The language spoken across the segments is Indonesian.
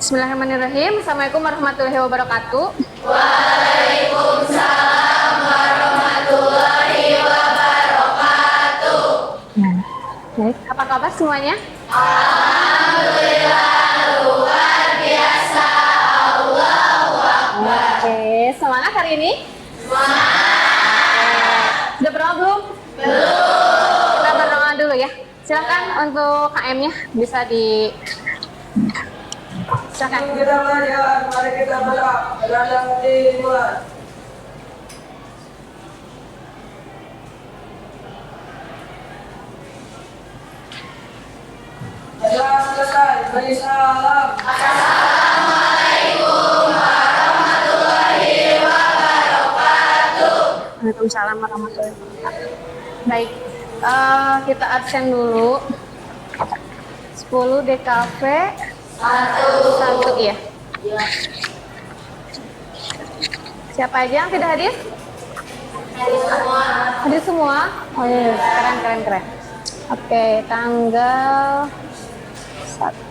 Bismillahirrahmanirrahim. Assalamualaikum warahmatullahi wabarakatuh. Waalaikumsalam warahmatullahi wabarakatuh. Baik, apa kabar semuanya? Alhamdulillah luar biasa. Allahu Akbar. Oke, semangat hari ini? Semangat. Sudah berdoa belum? Belum. Kita berdoa dulu ya. Silakan untuk KM-nya bisa di silakan. Kita belajar, mari kita belajar dimulai. Sudah selesai, beri salam. Assalamualaikum warahmatullahi wabarakatuh. Waalaikumsalam warahmatullahi wabarakatuh. Baik, kita absen dulu. 10 DKV satu ya. Siapa aja yang tidak hadir? Hadir semua. Hadir semua? Oh iya, keren. Oke, tanggal 1.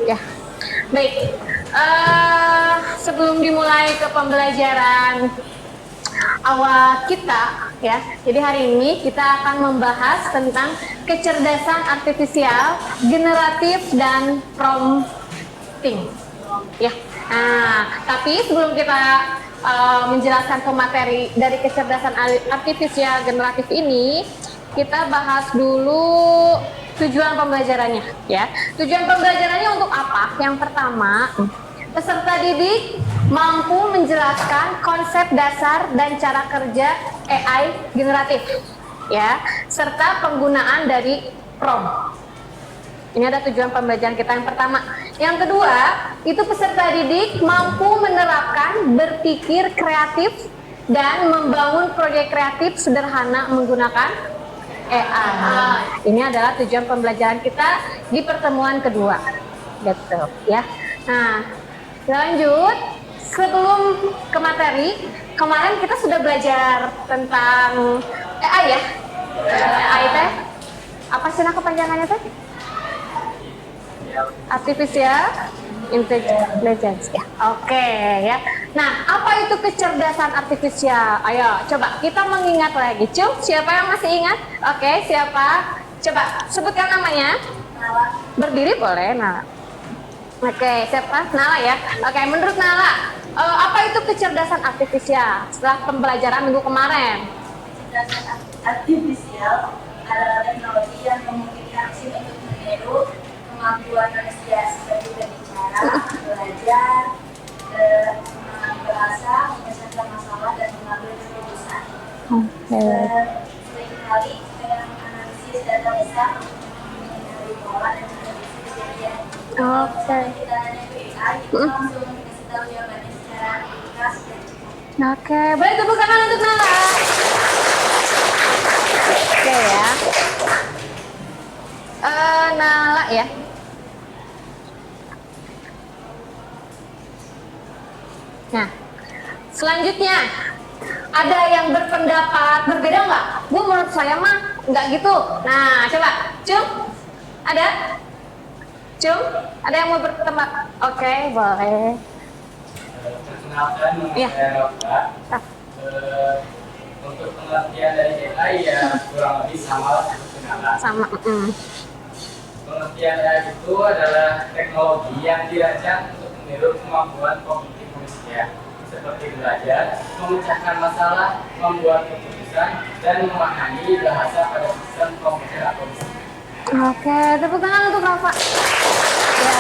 Ya, baik. Sebelum dimulai ke pembelajaran awal kita, ya. Jadi hari ini kita akan membahas tentang kecerdasan artifisial, generatif dan prompting. Ya. Nah, tapi sebelum kita menjelaskan ke materi dari kecerdasan artifisial generatif ini, kita bahas dulu tujuan pembelajarannya, ya. Tujuan pembelajarannya untuk apa? Yang pertama, peserta didik mampu menjelaskan konsep dasar dan cara kerja AI generatif, ya, serta penggunaan dari prompt. Ini ada tujuan pembelajaran kita yang pertama. Yang kedua, itu peserta didik mampu menerapkan berpikir kreatif dan membangun proyek kreatif sederhana menggunakan AI. Ini adalah tujuan pembelajaran kita di pertemuan kedua, gitu ya. Nah, lanjut. Sebelum ke materi, kemarin kita sudah belajar tentang AI ya. AI teh apa sih kepanjangannya teh? Artificial Intelligence ya. Oke ya. Nah, apa itu kecerdasan artifisial? Ayo, coba kita mengingat lagi. Cum, siapa yang masih ingat? Oke, siapa? Coba sebutkan namanya. Nala. Berdiri boleh, Nala. Oke, siapa? Nala ya. Oke, menurut Nala, apa itu kecerdasan artifisial setelah pembelajaran minggu kemarin? Kecerdasan artifisial adalah teknologi yang memungkinkan mesin untuk meniru kemampuan manusia seperti berbicara, belajar, bahasa, menyelesaikan masalah, dan mengambil keputusan. Seringkali dengan menganalisis data besar untuk mengenali pola dan prediksi kejadian. Kalau misalnya kita nanya ke AI, kita langsung dikasih tahu jawabannya secara ringkas dan cepat. Oke, boleh tepuk tangan untuk Nala. Oke ya. Nala ya. Nah, selanjutnya ada yang berpendapat berbeda nggak? Bu, menurut saya mah nggak gitu. Nah, coba, Cum, ada? Cum, ada yang mau berpendapat? Oke, boleh. Perkenalkan, Iya. saya Rafa. Untuk pengertian dari AI ya kurang lebih sama lah seperti Nala. Sama. Pengertian AI itu adalah teknologi yang dirancang untuk meniru kemampuan kognitif manusia seperti belajar, memecahkan masalah, membuat keputusan, dan memahami bahasa pada sistem komputer atau mesin. Oke, tepuk tangan untuk Rafa. Ya.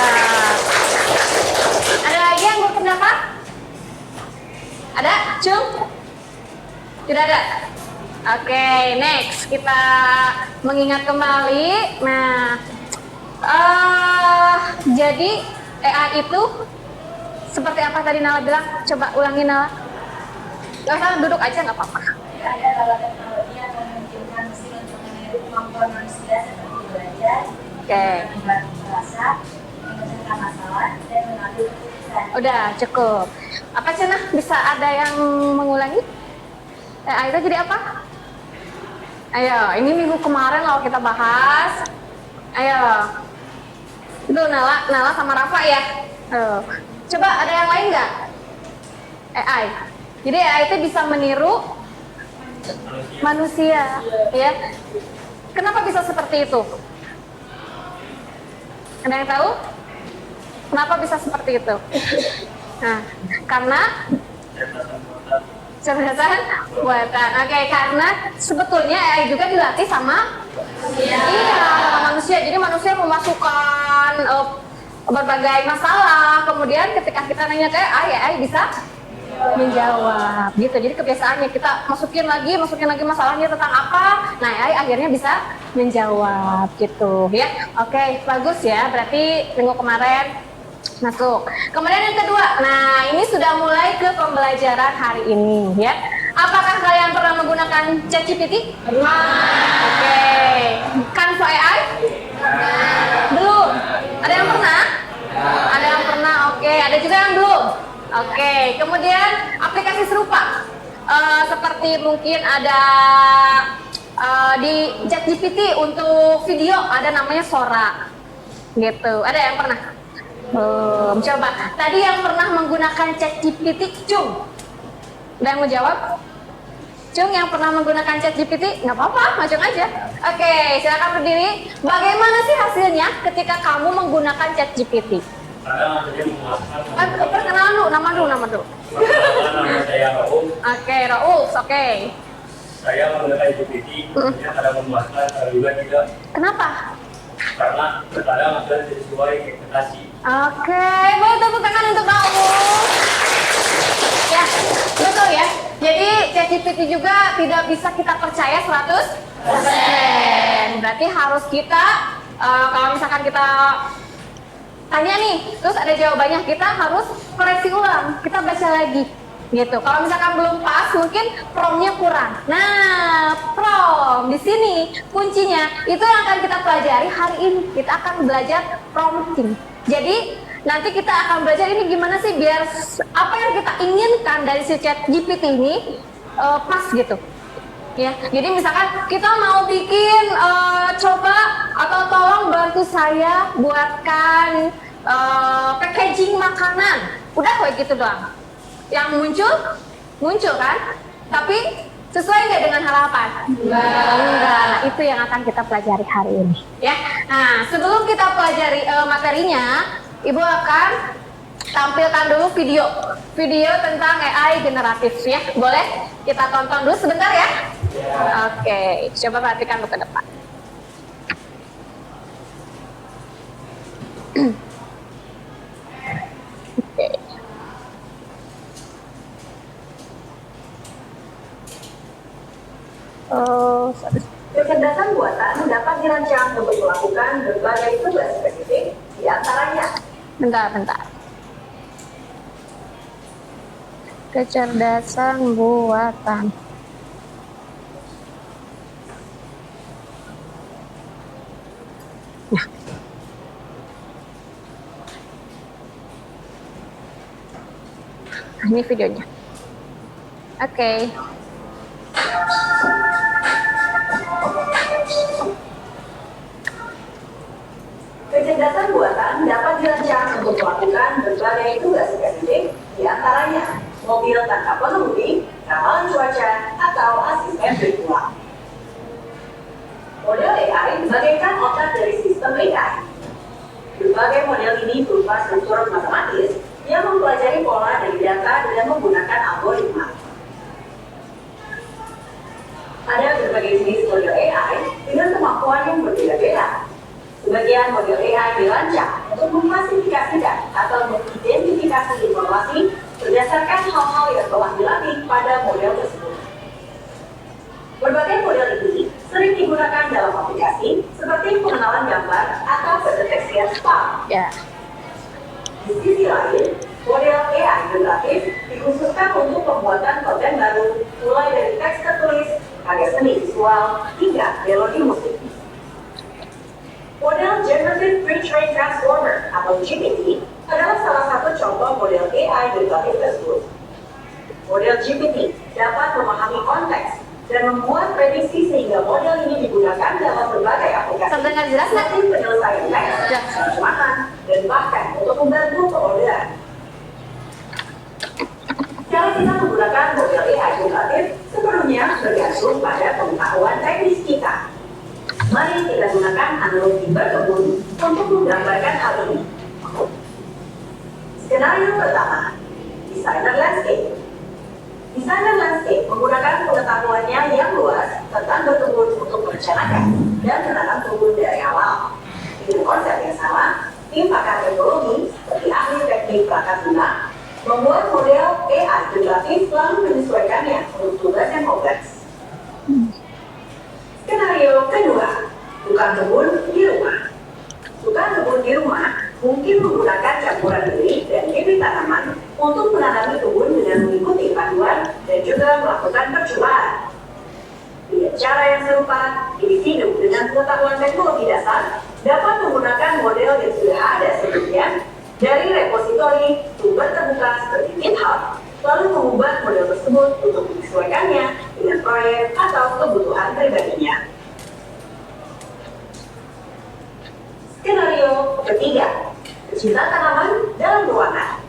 Ada lagi yang berpendapat? Ada? Cum? Tidak ada? Oke, next. Kita mengingat kembali. Nah, jadi AI itu seperti apa tadi Nala bilang? Coba ulangi Nala. Gak usah duduk aja nggak apa-apa. AI adalah teknologi yang memungkinkan mesin untuk meniru kemampuan manusia seperti belajar, Oke. bahasa, memecahkan masalah, dan mengambil keputusan. Udah cukup. Apa Cenah? Bisa ada yang mengulangi? Aida jadi apa? Ayo, ini minggu kemarin loh kita bahas. Ayo. Itu Nala sama Rafa ya. Coba ada yang lain nggak? AI. Jadi AI itu bisa meniru manusia, ya. Kenapa bisa seperti itu? Ada yang tahu? Kenapa bisa seperti itu? Nah, karena kecerdasan buatan. Oke, karena sebetulnya AI juga dilatih sama manusia. Jadi manusia memasukkan berbagai masalah. Kemudian ketika kita nanya ke AI bisa menjawab gitu. Jadi kebiasaannya kita masukin lagi masalahnya tentang apa. Nah, AI akhirnya bisa menjawab gitu ya. Oke, bagus ya. Berarti minggu kemarin masuk. Kemudian yang kedua, nah ini sudah mulai ke pembelajaran hari ini ya. Apakah kalian pernah menggunakan ChatGPT? Oke. Canva AI? Belum. Ada yang pernah? Ada yang pernah. Oke. Ada juga yang belum. Oke. Kemudian aplikasi serupa seperti mungkin ada di ChatGPT untuk video ada namanya Sora. Gitu. Ada yang pernah? Coba. Tadi yang pernah menggunakan ChatGPT, Cung. Ada yang mau jawab? Cung yang pernah menggunakan ChatGPT? Nggak apa-apa, maju aja. Oke, silakan berdiri. Bagaimana sih hasilnya ketika kamu menggunakan ChatGPT? Perkenalan dulu, nama dulu. Nama saya Rauf. Oke, Rauf, oke. Saya menggunakan GPT, ada memuaskan, ada juga tidak. Kenapa? Karena terkadang ada sesuai ekspektasi. Oke, boleh tepuk tangan untuk Rauf. Ya, betul ya. Jadi ChatGPT juga tidak bisa kita percaya 100%. Berarti harus kita, kalau misalkan kita tanya nih, terus ada jawabannya, kita harus koreksi ulang, kita baca lagi. Gitu. Kalau misalkan belum pas, mungkin promnya kurang. Nah, prom di sini kuncinya itu yang akan kita pelajari hari ini. Kita akan belajar prompting. Jadi nanti kita akan belajar ini gimana sih biar apa yang kita inginkan dari si ChatGPT ini pas gitu. Ya, jadi misalkan kita mau bikin coba atau tolong bantu saya buatkan packaging makanan. Udah kayak gitu doang. Yang muncul kan? Tapi sesuai nggak dengan harapan? Enggak. Nah, itu yang akan kita pelajari hari ini. Ya. Nah, sebelum kita pelajari materinya, Ibu akan tampilkan dulu video tentang AI generatif ya. Boleh kita tonton dulu sebentar ya? Oke, coba perhatikan ke depan. Oke. Kecerdasan buatan dapat dirancang untuk melakukan berbagai tugas spesifik, di antaranya. Bentar. Kecerdasan buatan. Nah. Ini videonya. Oke. Kecerdasan buatan dapat dirancang untuk melakukan berbagai tugas spesifik, di antaranya mobil tanpa pengemudi, ramalan cuaca, atau asisten virtual. Model AI bagaikan otak dari sistem AI. Berbagai model ini berupa struktur matematis yang mempelajari pola dari data dengan menggunakan algoritma. Ada berbagai jenis model AI dengan kemampuan yang berbeda-beda. Sebagian model AI dirancang untuk mengklasifikasikan atau mengidentifikasi informasi berdasarkan hal-hal yang telah dilatih pada model tersebut. Berbagai model ini sering digunakan dalam aplikasi seperti pengenalan gambar atau pendeteksian spam. Ya. Di sisi lain, model AI generatif dikhususkan untuk pembuatan konten baru, mulai dari teks tertulis, karya seni visual, hingga melodi musik. Pre-trained Transformer atau GPT adalah salah satu contoh model AI generatif tersebut. Model GPT dapat memahami konteks dan membuat prediksi sehingga model ini digunakan dalam berbagai aplikasi Terdengar jelas nggak? seperti penyelesaian teks, terjemahan, dan bahkan untuk membantu pengorderan. Cara kita menggunakan model AI generatif sepenuhnya bergantung pada pengetahuan teknis kita. Mari kita gunakan analogi berkebun untuk menggambarkan hal ini. Skenario pertama, desainer landscape. Desainer landscape menggunakan pengetahuannya yang luas tentang berkebun untuk merencanakan dan menanam kebun dari awal. Dengan konsep yang sama, tim pakar teknologi seperti ahli teknik perangkat lunak membuat model AI generatif lalu menyesuaikannya untuk tugas yang kompleks. Skenario kedua, tukang kebun di rumah. Tukang kebun di rumah mungkin menggunakan campuran bibit dan bibit tanaman untuk menanami kebun dengan mengikuti panduan dan juga melakukan percobaan. Dengan cara yang serupa, individu dengan pengetahuan teknologi dasar dapat menggunakan model yang sudah ada sebelumnya dari repositori sumber terbuka seperti GitHub, lalu mengubah model tersebut untuk menyesuaikannya dengan proyek atau kebutuhan pribadinya. Skenario ketiga, pecinta tanaman dalam ruangan.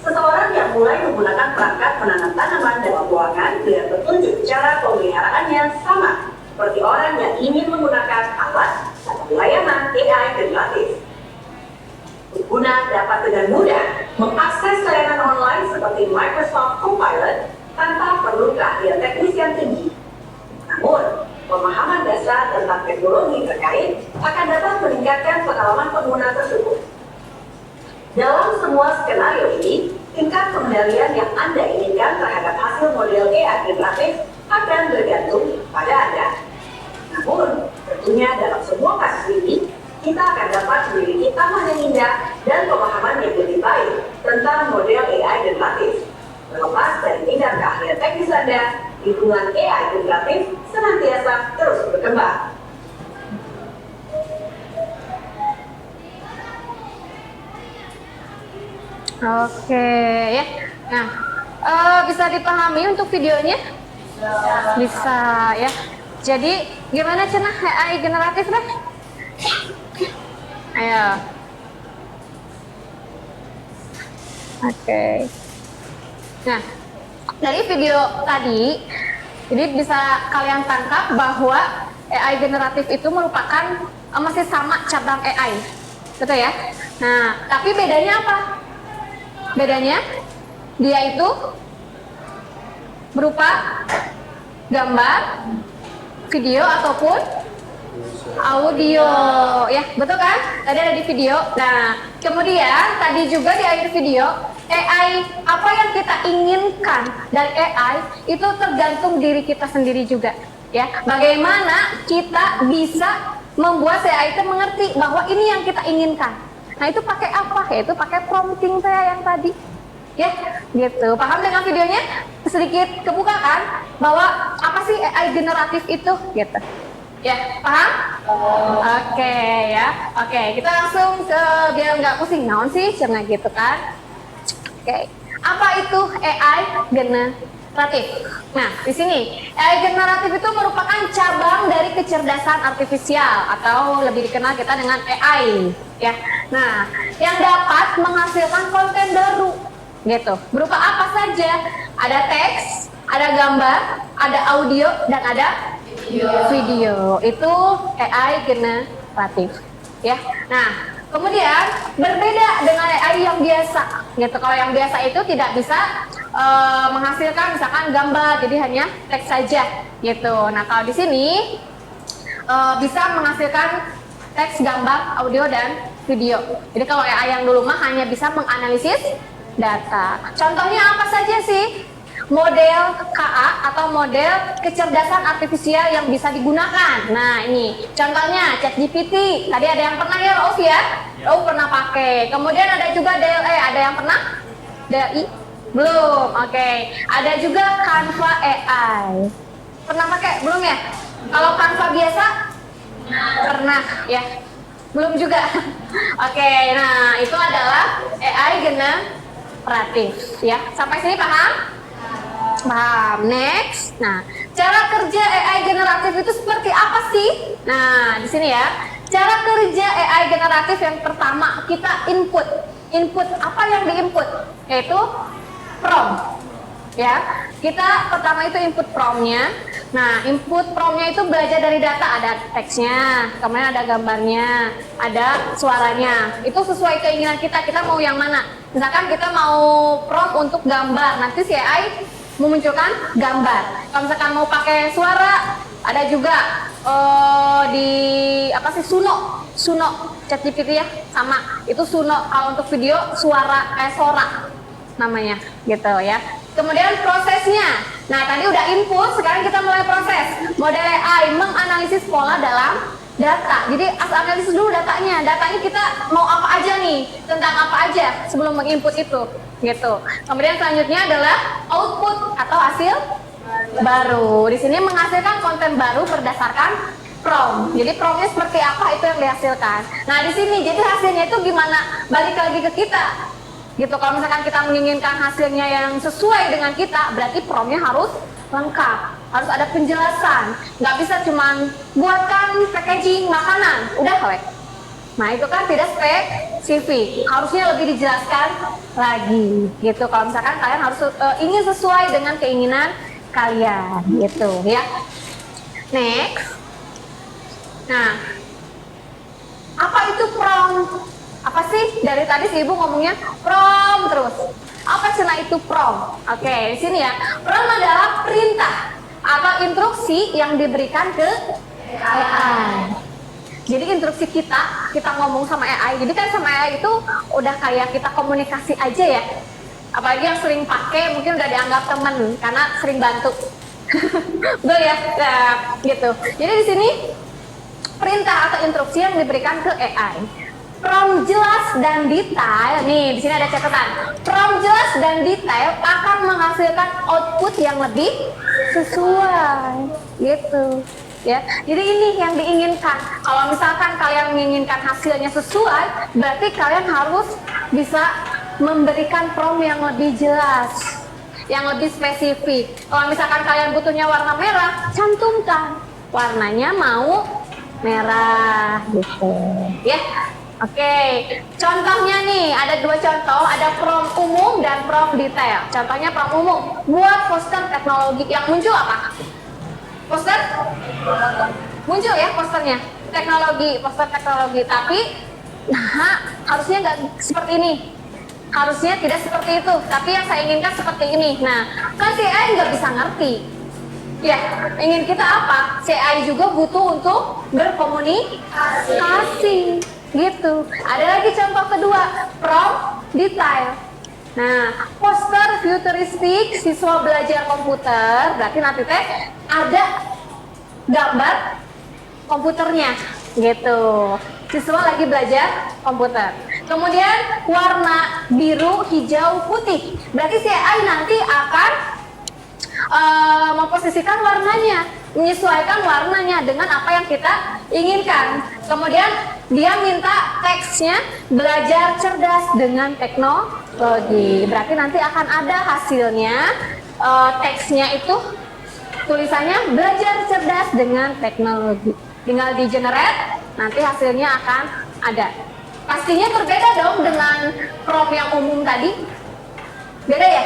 Seseorang yang mulai menggunakan perangkat menanam tanaman dalam ruangan dengan petunjuk cara pemeliharaannya sama seperti orang yang ingin menggunakan alat atau layanan AI generatif. Pengguna dapat dengan mudah mengakses layanan online seperti Microsoft Copilot tanpa perlu keahlian teknis yang tinggi. Namun, pemahaman dasar tentang teknologi terkait akan dapat meningkatkan pengalaman pengguna tersebut. Dalam semua skenario ini, tingkat pengendalian yang Anda inginkan terhadap hasil model AI generatif akan bergantung pada Anda. Namun, tentunya dalam semua kasus ini, kita akan dapat memiliki taman yang indah dan pemahaman yang lebih baik tentang model AI generatif. Terlepas dari tingkat keahlian teknis Anda, lingkungan AI generatif senantiasa terus berkembang. Oke, ya. Nah, bisa dipahami untuk videonya? Bisa, ya. Jadi, gimana cenah AI generatif deh? Ayo. Oke. Nah, dari video tadi, jadi bisa kalian tangkap bahwa AI generatif itu merupakan masih sama cabang AI, betul ya? Nah, tapi bedanya apa? Bedanya, dia itu berupa gambar, video ataupun audio, ya betul kan? Tadi ada di video. Nah, kemudian tadi juga di akhir video, AI apa yang kita inginkan dari AI itu tergantung diri kita sendiri juga, ya. Bagaimana kita bisa membuat si AI itu mengerti bahwa ini yang kita inginkan. Nah, itu pakai apa? Yaitu pakai prompting saya yang tadi. Ya, gitu. Paham dengan videonya? Sedikit kebuka kan bahwa apa sih AI generatif itu, gitu. Ya, paham? Oke, ya. Oke, kita langsung ke biar nggak pusing naon sih, cuma gitu kan. Oke. Apa itu AI generatif? Nah, di sini AI generatif itu merupakan cabang dari kecerdasan artifisial atau lebih dikenal kita dengan AI, ya. Nah, yang dapat menghasilkan konten baru, gitu. Berupa apa saja? Ada teks, ada gambar, ada audio, dan ada video. Itu AI generatif, ya. Nah, kemudian berbeda dengan AI yang biasa, gitu. Kalau yang biasa itu tidak bisa menghasilkan misalkan gambar, jadi hanya teks saja, gitu. Nah, kalau di sini bisa menghasilkan teks, gambar, audio, dan video. Jadi kalau AI yang dulu mah hanya bisa menganalisis data. Contohnya apa saja sih? Model KA atau model kecerdasan artifisial yang bisa digunakan. Nah, ini contohnya ChatGPT. Tadi ada yang pernah ya, Rauf ya? Rauf pernah pakai. Kemudian ada juga DLE. Ada yang pernah? DLI? Belum. Oke. Ada juga Canva AI. Pernah pakai? Belum ya? Kalau Canva biasa? Pernah ya. Belum juga. Oke, nah itu adalah AI generatif ya. Sampai sini paham? Paham. Next. Nah, cara kerja AI generatif itu seperti apa sih? Nah, di sini ya. Cara kerja AI generatif yang pertama kita input. Input apa yang diinput? Yaitu prompt. Ya, kita pertama itu input promptnya. Nah, input promptnya itu belajar dari data, ada teksnya, kemudian ada gambarnya, ada suaranya. Itu sesuai keinginan kita. Kita mau yang mana? Misalkan kita mau prompt untuk gambar, nanti si AI memunculkan gambar. Kalau misalkan mau pakai suara, ada juga di apa sih, Suno ChatGPT ya, sama. Itu Suno. Kalau untuk video Sora namanya, gitu ya. Kemudian prosesnya. Nah, tadi udah input, sekarang kita mulai proses. Model AI menganalisis pola dalam data. Jadi analisis dulu datanya. Datanya kita mau apa aja nih, tentang apa aja sebelum menginput itu, gitu. Kemudian selanjutnya adalah output atau hasil baru. Di sini menghasilkan konten baru berdasarkan prompt. Jadi promptnya seperti apa itu yang dihasilkan. Nah, di sini jadi hasilnya itu gimana? Balik lagi ke kita. Gitu, kalau misalkan kita menginginkan hasilnya yang sesuai dengan kita, berarti promptnya harus lengkap, harus ada penjelasan, nggak bisa cuman buatkan packaging makanan, udah weh. Nah, itu kan tidak spesifik, harusnya lebih dijelaskan lagi, gitu. Kalau misalkan kalian harus ingin sesuai dengan keinginan kalian, gitu ya. Next. Nah, apa itu prompt? Apa sih? Dari tadi si ibu ngomongnya prompt terus. Apa cina itu prompt? Oke, di sini ya. Prompt adalah perintah atau instruksi yang diberikan ke AI. Jadi instruksi kita ngomong sama AI. Jadi kan sama AI itu udah kayak kita komunikasi aja ya. Apalagi yang sering pakai mungkin udah dianggap temen karena sering bantu. Betul ya? Nah, gitu. Jadi di sini perintah atau instruksi yang diberikan ke AI. Prompt jelas dan detail, nih di sini ada catatan. Prompt jelas dan detail akan menghasilkan output yang lebih sesuai, gitu ya. Jadi ini yang diinginkan. Kalau misalkan kalian menginginkan hasilnya sesuai, berarti kalian harus bisa memberikan prompt yang lebih jelas, yang lebih spesifik. Kalau misalkan kalian butuhnya warna merah, cantumkan warnanya mau merah, gitu ya. Oke, contohnya nih ada dua contoh, ada prompt umum dan prompt detail. Contohnya prompt umum, buat poster teknologi. Yang muncul apa? Poster? Muncul ya posternya, poster teknologi. Tapi, nah harusnya nggak seperti ini. Harusnya tidak seperti itu. Tapi yang saya inginkan seperti ini. Nah, kan si AI nggak bisa ngerti. Ya, ingin kita apa? Si AI juga butuh untuk berkomunikasi. Gitu. Ada lagi contoh kedua, prompt detail. Nah, poster futuristik siswa belajar komputer, berarti nanti teh ada gambar komputernya, gitu. Siswa lagi belajar komputer. Kemudian warna biru, hijau, putih. Berarti si AI nanti akan memposisikan warnanya, menyesuaikan warnanya dengan apa yang kita inginkan. Kemudian dia minta teksnya belajar cerdas dengan teknologi. Berarti nanti akan ada hasilnya, teksnya itu tulisannya belajar cerdas dengan teknologi. Tinggal di generate, nanti hasilnya akan ada. Pastinya berbeda dong dengan prompt yang umum tadi. Beda ya?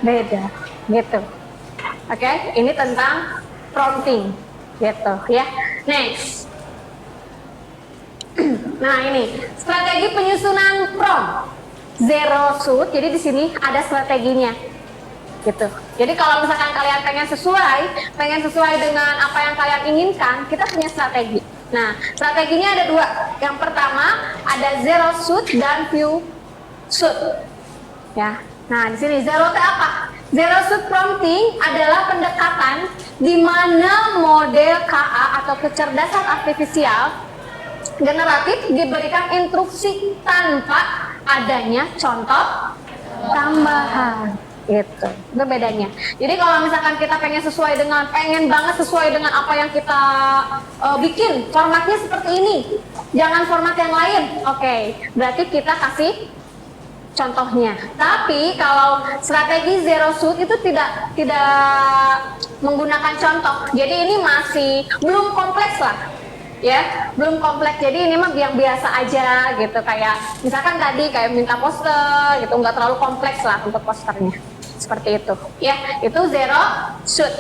Beda, gitu. Oke, ini tentang prompting, gitu ya. Next. Nah, ini strategi penyusunan prompt zero shoot. Jadi di sini ada strateginya, gitu. Jadi kalau misalkan kalian pengen sesuai dengan apa yang kalian inginkan, kita punya strategi. Nah, strateginya ada dua. Yang pertama ada zero shoot dan few shoot. Ya. Nah, di sini zero itu apa? Zero shoot prompting adalah pendekatan di mana model KA atau kecerdasan artifisial generatif diberikan instruksi tanpa adanya contoh tambahan. gitu. Itu bedanya. Jadi kalau misalkan kita pengen banget sesuai dengan apa yang kita bikin, formatnya seperti ini, jangan format yang lain. Oke, berarti kita kasih contohnya. Tapi kalau strategi zero shoot itu tidak menggunakan contoh. Jadi ini masih belum kompleks lah. Ya, belum kompleks. Jadi ini mah yang biasa aja gitu, kayak misalkan tadi kayak minta poster gitu, nggak terlalu kompleks lah untuk posternya. Seperti itu. Ya, itu zero shoot.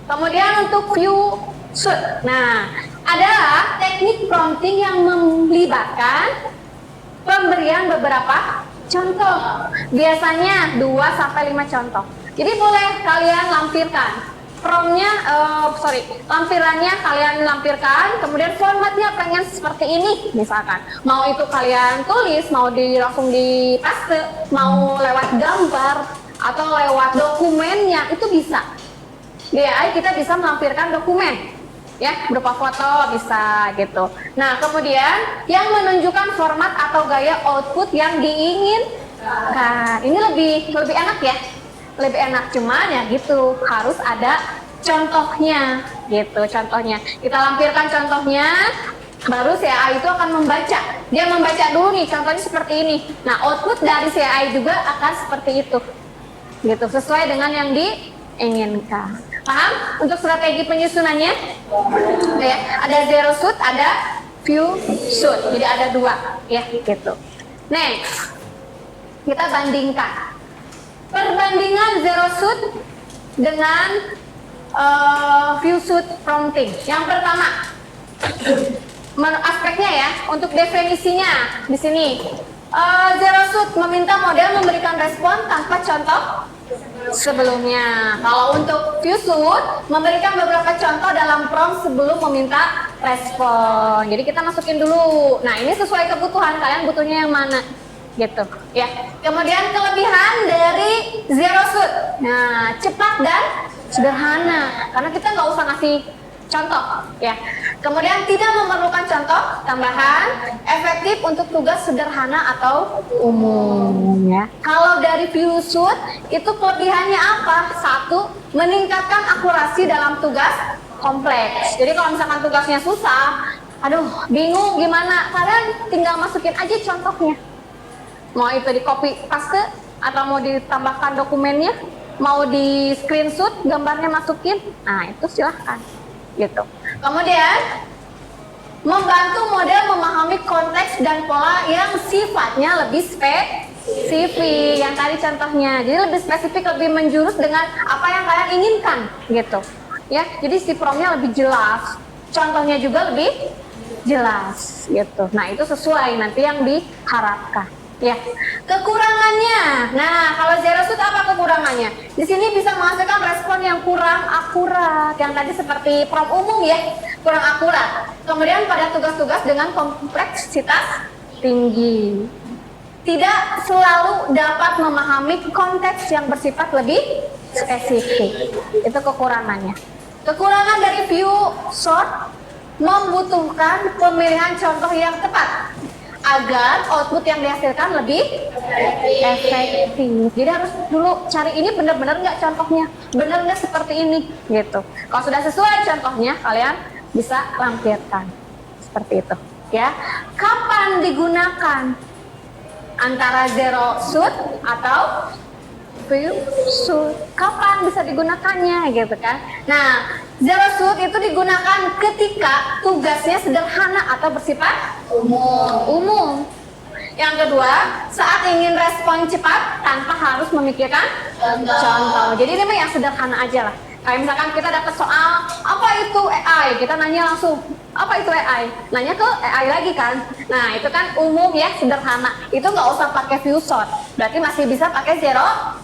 Kemudian untuk view shoot. Nah, adalah teknik prompting yang melibatkan pemberian beberapa contoh. Biasanya 2 sampai 5 contoh. Jadi boleh kalian lampirkan lampirannya kalian lampirkan, kemudian formatnya pengen seperti ini misalkan. Mau itu kalian tulis, mau langsung di paste, mau lewat gambar atau lewat dokumennya, itu bisa. Di AI kita bisa melampirkan dokumen, ya, berupa foto bisa gitu. Nah, kemudian yang menunjukkan format atau gaya output yang diinginkan. Ini lebih enak ya. Lebih enak, cuman ya gitu, harus ada contohnya gitu. Contohnya kita lampirkan contohnya, baru si AI itu akan membaca. Dia membaca dulu nih, contohnya seperti ini. Nah, output dari si AI juga akan seperti itu gitu, sesuai dengan yang diinginkan. Paham untuk strategi penyusunannya? Ya, ada zero shoot, ada view shoot, jadi ada 2 ya gitu. Next, kita bandingkan perbandingan zero shoot dengan view shoot prompting. Yang pertama, aspeknya ya, untuk definisinya di sini. Zero shoot meminta model memberikan respon tanpa contoh sebelumnya. Kalau untuk view shoot memberikan beberapa contoh dalam prompt sebelum meminta respon. Jadi kita masukin dulu. Nah, ini sesuai kebutuhan kalian, butuhnya yang mana gitu ya. Kemudian kelebihan dari zero shoot, nah, cepat dan sederhana karena kita nggak usah ngasih contoh ya. Kemudian tidak memerlukan contoh tambahan, efektif untuk tugas sederhana atau umum ya. Kalau dari view shoot itu kelebihannya apa? 1, meningkatkan akurasi dalam tugas kompleks. Jadi kalau misalkan tugasnya susah, aduh bingung gimana, kalian tinggal masukin aja contohnya. Mau itu di copy paste atau mau ditambahkan dokumennya, mau di screenshot gambarnya masukin, nah itu silahkan gitu. Kemudian membantu model memahami konteks dan pola yang sifatnya lebih spesifik, yang tadi contohnya. Jadi lebih spesifik, lebih menjurus dengan apa yang kalian inginkan gitu ya. Jadi si promptnya lebih jelas, contohnya juga lebih jelas gitu. Nah, itu sesuai nanti yang diharapkan. Ya, kekurangannya. Nah, kalau zero shoot apa kekurangannya? Di sini bisa menghasilkan respon yang kurang akurat. Yang tadi seperti prompt umum ya, kurang akurat. Kemudian pada tugas-tugas dengan kompleksitas tinggi. Tidak selalu dapat memahami konteks yang bersifat lebih spesifik. Itu kekurangannya. Kekurangan dari view shoot membutuhkan pemilihan contoh yang tepat agar output yang dihasilkan lebih efektif. Jadi harus dulu cari ini benar-benar nggak contohnya, benar nggak seperti ini gitu. Kalau sudah sesuai contohnya, kalian bisa lampirkan seperti itu ya. Kapan digunakan? Antara zero shoot atau view shoot, kapan bisa digunakannya gitu kan. Nah, zero shoot itu digunakan ketika tugasnya sederhana atau bersifat umum. Yang kedua, saat ingin respon cepat tanpa harus memikirkan contoh. Jadi ini mah yang sederhana aja lah. Kayak misalkan kita dapat soal, apa itu AI? Kita nanya langsung, apa itu AI? Nanya ke AI lagi kan? Nah, itu kan umum ya, sederhana. Itu nggak usah pakai view shoot. Berarti masih bisa pakai zero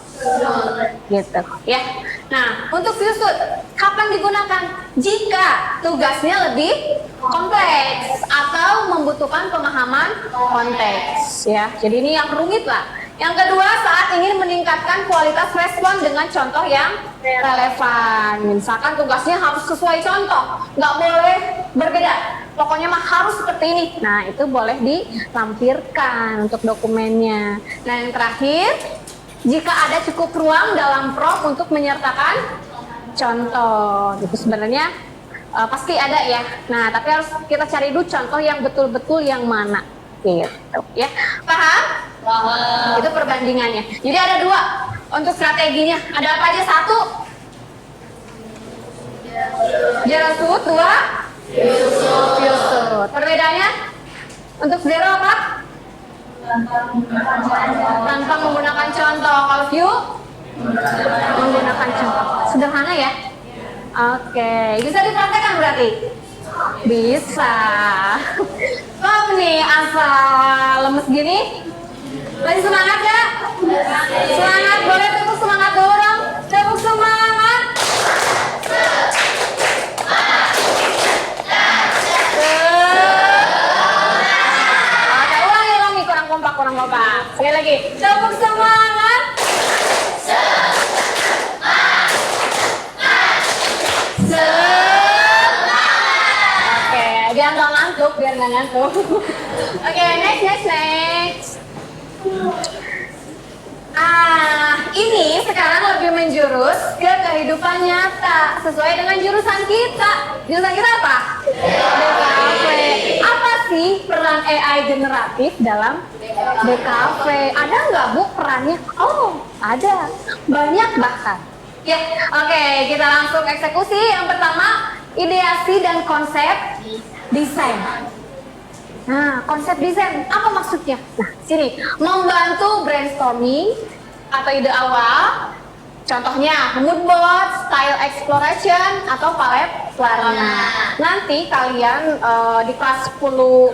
gitu ya. Nah, untuk view shoot kapan digunakan? Jika tugasnya lebih kompleks atau membutuhkan pemahaman konteks ya. Jadi ini yang rumit lah. Yang kedua, saat ingin meningkatkan kualitas respon dengan contoh yang relevan. Misalkan tugasnya harus sesuai contoh, nggak boleh berbeda. Pokoknya mah harus seperti ini. Nah, itu boleh dilampirkan untuk dokumennya. Nah, yang terakhir, jika ada cukup ruang dalam prompt untuk menyertakan contoh. Itu sebenarnya pasti ada ya. Nah, tapi harus kita cari dulu contoh yang betul-betul yang mana gitu ya. Paham? Paham. Itu perbandingannya. Jadi ada dua untuk strateginya. Ada apa aja? Satu, Jerosut. Dua, Fiusut. Perbedaannya untuk zero apa? Tanpa menggunakan contoh. Kalau Fiu menggunakan contoh. Sederhana ya. Oke, bisa dipraktekkan berarti? Bisa. Kok nih asal lemes gini? Masih semangat gak? Semangat, boleh tepuk semangat dulu dong. Tepuk semangat. Oke, ulangi, kurang kompak. Sekali lagi, tepuk semangat. Oke, biar nggak ngantuk. Oke, next. Ini sekarang lebih menjurus ke kehidupan nyata sesuai dengan jurusan kita. Jurusan kita apa? DKV. Apa sih peran AI generatif dalam DKV? Ada nggak Bu perannya? Oh, ada. Banyak bahkan. Ya, oke, kita langsung eksekusi. Yang pertama, ideasi dan konsep desain. Nah, konsep desain apa maksudnya? Nah, sini membantu brainstorming atau ide awal. Contohnya mood board, style exploration, atau palet warna. Nanti kalian di kelas 11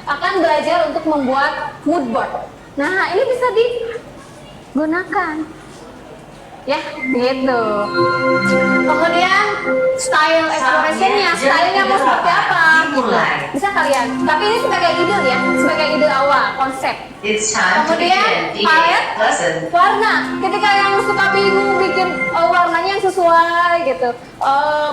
akan belajar untuk membuat mood board. Nah, ini bisa digunakan. Ya, gitu. Kemudian style exploration-nya, stylenya mau seperti apa? Bisa kalian. Tapi ini sebagai ide ya, sebagai ide awal, konsep. Kemudian palet warna. Ketika yang suka bingung bikin warnanya yang sesuai gitu,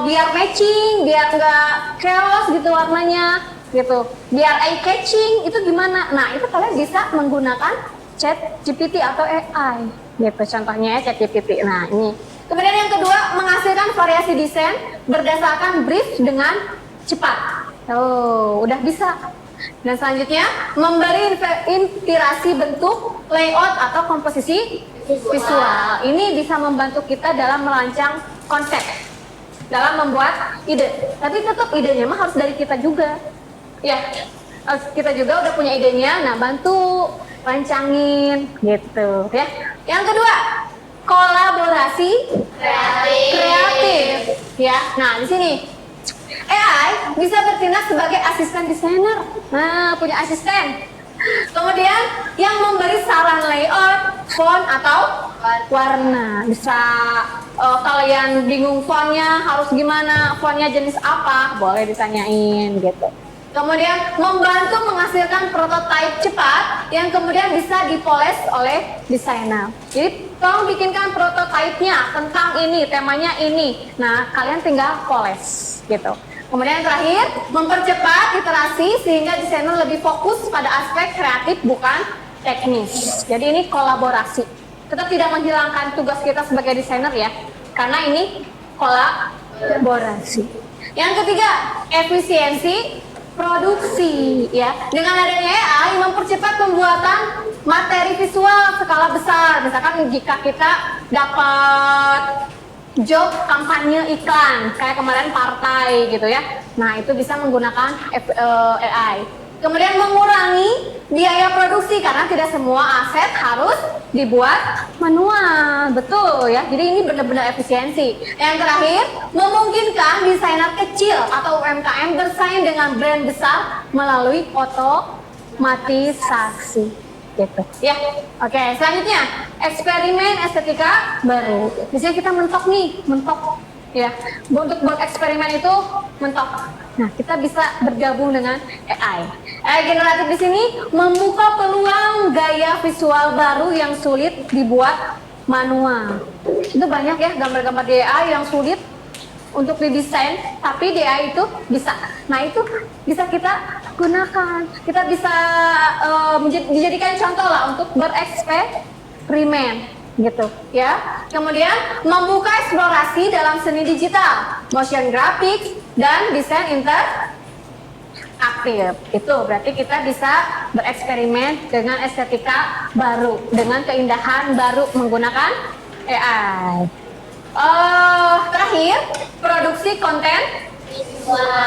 biar matching, biar nggak chaos gitu warnanya, gitu. Biar eye catching itu gimana? Nah, itu kalian bisa menggunakan ChatGPT atau AI. Gitu contohnya ya ChatGPT. Nah, ini. Kemudian yang kedua, menghasilkan variasi desain berdasarkan brief dengan cepat. Oh, udah bisa. Dan selanjutnya, memberi inspirasi bentuk, layout atau komposisi visual. Ini bisa membantu kita dalam merancang konsep, dalam membuat ide. Tapi tetap idenya mah harus dari kita juga. Ya, kita juga udah punya idenya. Nah, bantu rancangin gitu ya. Yang kedua, kolaborasi kreatif ya. Nah, di sini AI bisa bertindak sebagai asisten desainer. Nah, punya asisten. Kemudian yang memberi saran layout, font atau warna. Bisa kalian bingung fontnya harus gimana, fontnya jenis apa, boleh ditanyain gitu. Kemudian membantu menghasilkan prototipe cepat yang kemudian bisa dipoles oleh desainer. Jadi tolong bikinkan prototipenya tentang ini, temanya ini. Nah, kalian tinggal poles gitu. Kemudian terakhir, mempercepat iterasi sehingga desainer lebih fokus pada aspek kreatif bukan teknis. Jadi ini kolaborasi. Tetap tidak menghilangkan tugas kita sebagai desainer ya, karena ini kolaborasi. Yang ketiga, efisiensi produksi ya. Dengan adanya AI mempercepat pembuatan materi visual skala besar. Misalkan jika kita dapat job kampanye iklan kayak kemarin partai gitu ya. Nah, itu bisa menggunakan AI. Kemudian mengurangi biaya produksi karena tidak semua aset harus dibuat manual. Betul ya. Jadi ini benar-benar efisiensi. Yang terakhir, memungkinkan desainer kecil atau UMKM bersaing dengan brand besar melalui otomatisasi. Gitu ya. Oke, selanjutnya eksperimen estetika baru. Misalnya kita mentok ya. Untuk buat eksperimen itu mentok. Nah, kita bisa bergabung dengan AI. AI generatif di sini membuka peluang gaya visual baru yang sulit dibuat manual. Itu banyak ya gambar-gambar di AI yang sulit untuk didesain, tapi di AI itu bisa. Nah, itu bisa kita gunakan. Kita bisa dijadikan contoh lah untuk bereksperimen eksperimen gitu ya. Kemudian membuka eksplorasi dalam seni digital, motion graphics dan desain interaktif. Itu berarti kita bisa bereksperimen dengan estetika baru, dengan keindahan baru menggunakan AI. Terakhir, produksi konten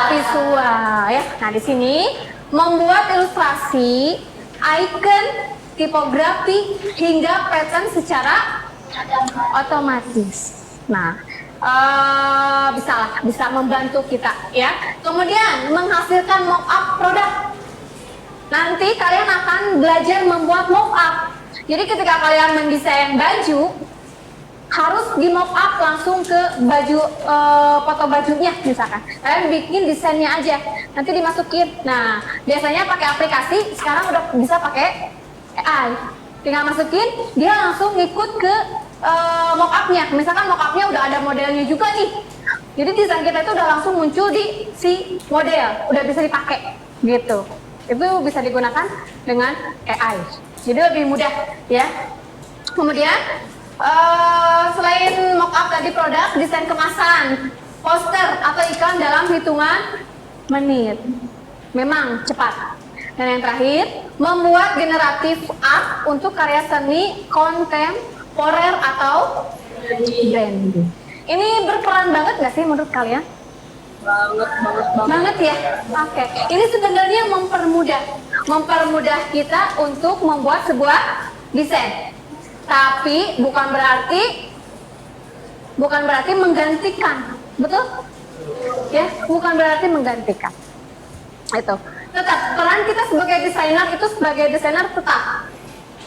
visual ya. Nah, di sini membuat ilustrasi, icon, tipografi hingga pattern secara otomatis. Nah, bisa membantu kita ya. Kemudian menghasilkan mock-up produk. Nanti kalian akan belajar membuat mock-up. Jadi ketika kalian mendesain baju, harus di mock-up langsung ke baju, foto bajunya misalkan. Kalian bikin desainnya aja, nanti dimasukin. Nah, biasanya pakai aplikasi, sekarang udah bisa pakai AI. Tinggal masukin, dia langsung ikut ke mock-up-nya. Misalkan mock-up-nya udah ada modelnya juga nih. Jadi desain kita itu udah langsung muncul di si model, udah bisa dipakai gitu. Itu bisa digunakan dengan AI. Jadi lebih mudah ya. Kemudian selain mock-up tadi produk, desain kemasan, poster atau iklan dalam hitungan menit. Memang cepat. Dan yang terakhir, membuat generatif art untuk karya seni kontemporer atau branding. Ini berperan banget nggak sih menurut kalian? Banget ya. Oke. Ini sebenarnya mempermudah kita untuk membuat sebuah desain. Tapi bukan berarti menggantikan, betul? Ya, bukan berarti menggantikan. Itu. Tetap peran kita sebagai desainer tetap.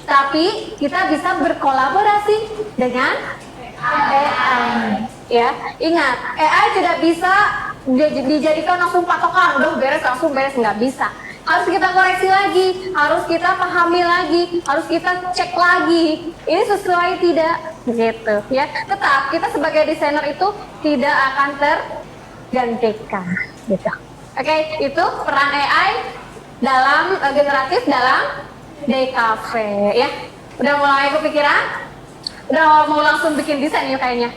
Tapi kita bisa berkolaborasi dengan AI. Ya, ingat, AI tidak bisa dijadikan langsung patokan, udah langsung beres, nggak bisa. Harus kita koreksi lagi, harus kita pahami lagi, harus kita cek lagi. Ini sesuai tidak, gitu ya. Tetap kita sebagai desainer itu tidak akan tergantikan, gitu. Oke, itu peran AI dalam generatif dalam DKV ya. Udah mulai kepikiran? Udah mau langsung bikin desain ya kayaknya.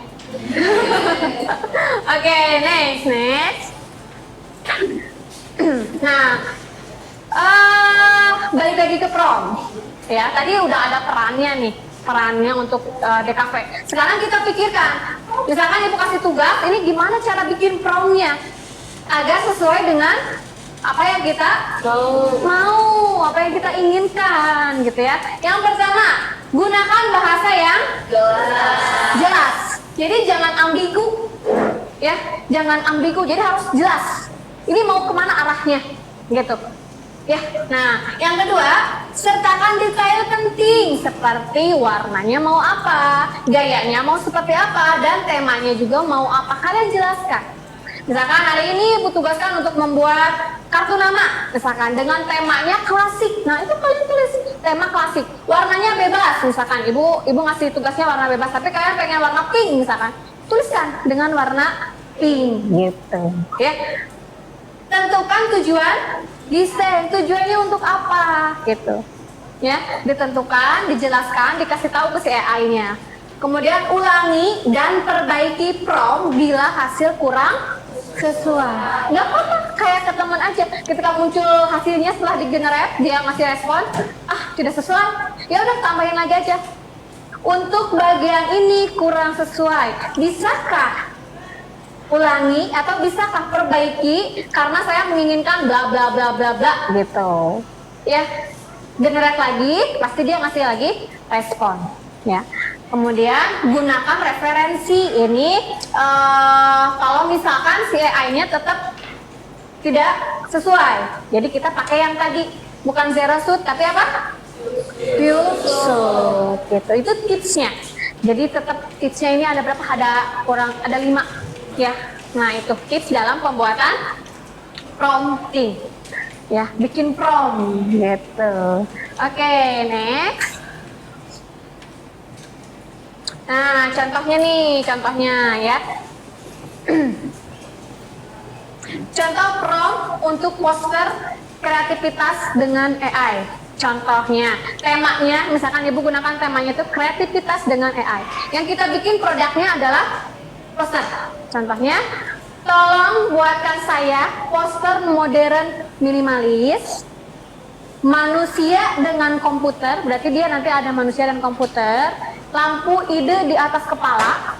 Oke, next. Nah, balik lagi ke prom. Ya, tadi udah ada perannya untuk DKV. Sekarang kita pikirkan, misalkan ibu kasih tugas, ini gimana cara bikin promnya agar sesuai dengan apa yang kita mau, apa yang kita inginkan, gitu ya. Yang pertama, gunakan bahasa yang jelas. Jadi jangan ambigu, ya, jangan ambigu. Jadi harus jelas. Ini mau kemana arahnya, gitu. Ya, nah, yang kedua, sertakan detail penting seperti warnanya mau apa, gayanya mau seperti apa, dan temanya juga mau apa. Kalian jelaskan. Misalkan hari ini ibu tugaskan untuk membuat kartu nama, misalkan dengan temanya klasik. Nah, itu kalian tulis tema klasik. Warnanya bebas, misalkan ibu ngasih tugasnya warna bebas, tapi kalian pengen warna pink misalkan. Tuliskan dengan warna pink gitu. Ya. Tentukan tujuan desain, tujuannya untuk apa gitu. Ya, ditentukan, dijelaskan, dikasih tahu ke si AI-nya. Kemudian ulangi dan perbaiki prompt bila hasil kurang sesuai. Nggak apa-apa, kayak ke teman aja. Ketika muncul hasilnya setelah di-generate, dia ngasih respon, tidak sesuai, ya udah tambahin lagi aja. Untuk bagian ini kurang sesuai, bisakah ulangi atau bisakah perbaiki karena saya menginginkan bla bla bla bla bla gitu. Ya, generate lagi, pasti dia ngasih lagi respon. Ya. Kemudian gunakan referensi ini kalau misalkan si AI-nya tetap tidak sesuai. Jadi kita pakai yang tadi, bukan zero shoot tapi apa? Pure shoot gitu. Itu tipsnya. Jadi tetap tipsnya ini ada berapa? Ada 5 ya. Nah, itu tips dalam pembuatan prompting. Ya, bikin prompt gitu. Oke, next. Nah, contohnya ya. Contoh prompt untuk poster kreativitas dengan AI. Contohnya, temanya, misalkan Ibu gunakan temanya itu kreativitas dengan AI. Yang kita bikin produknya adalah poster. Contohnya, tolong buatkan saya poster modern minimalis, manusia dengan komputer, berarti dia nanti ada manusia dan komputer, lampu ide di atas kepala,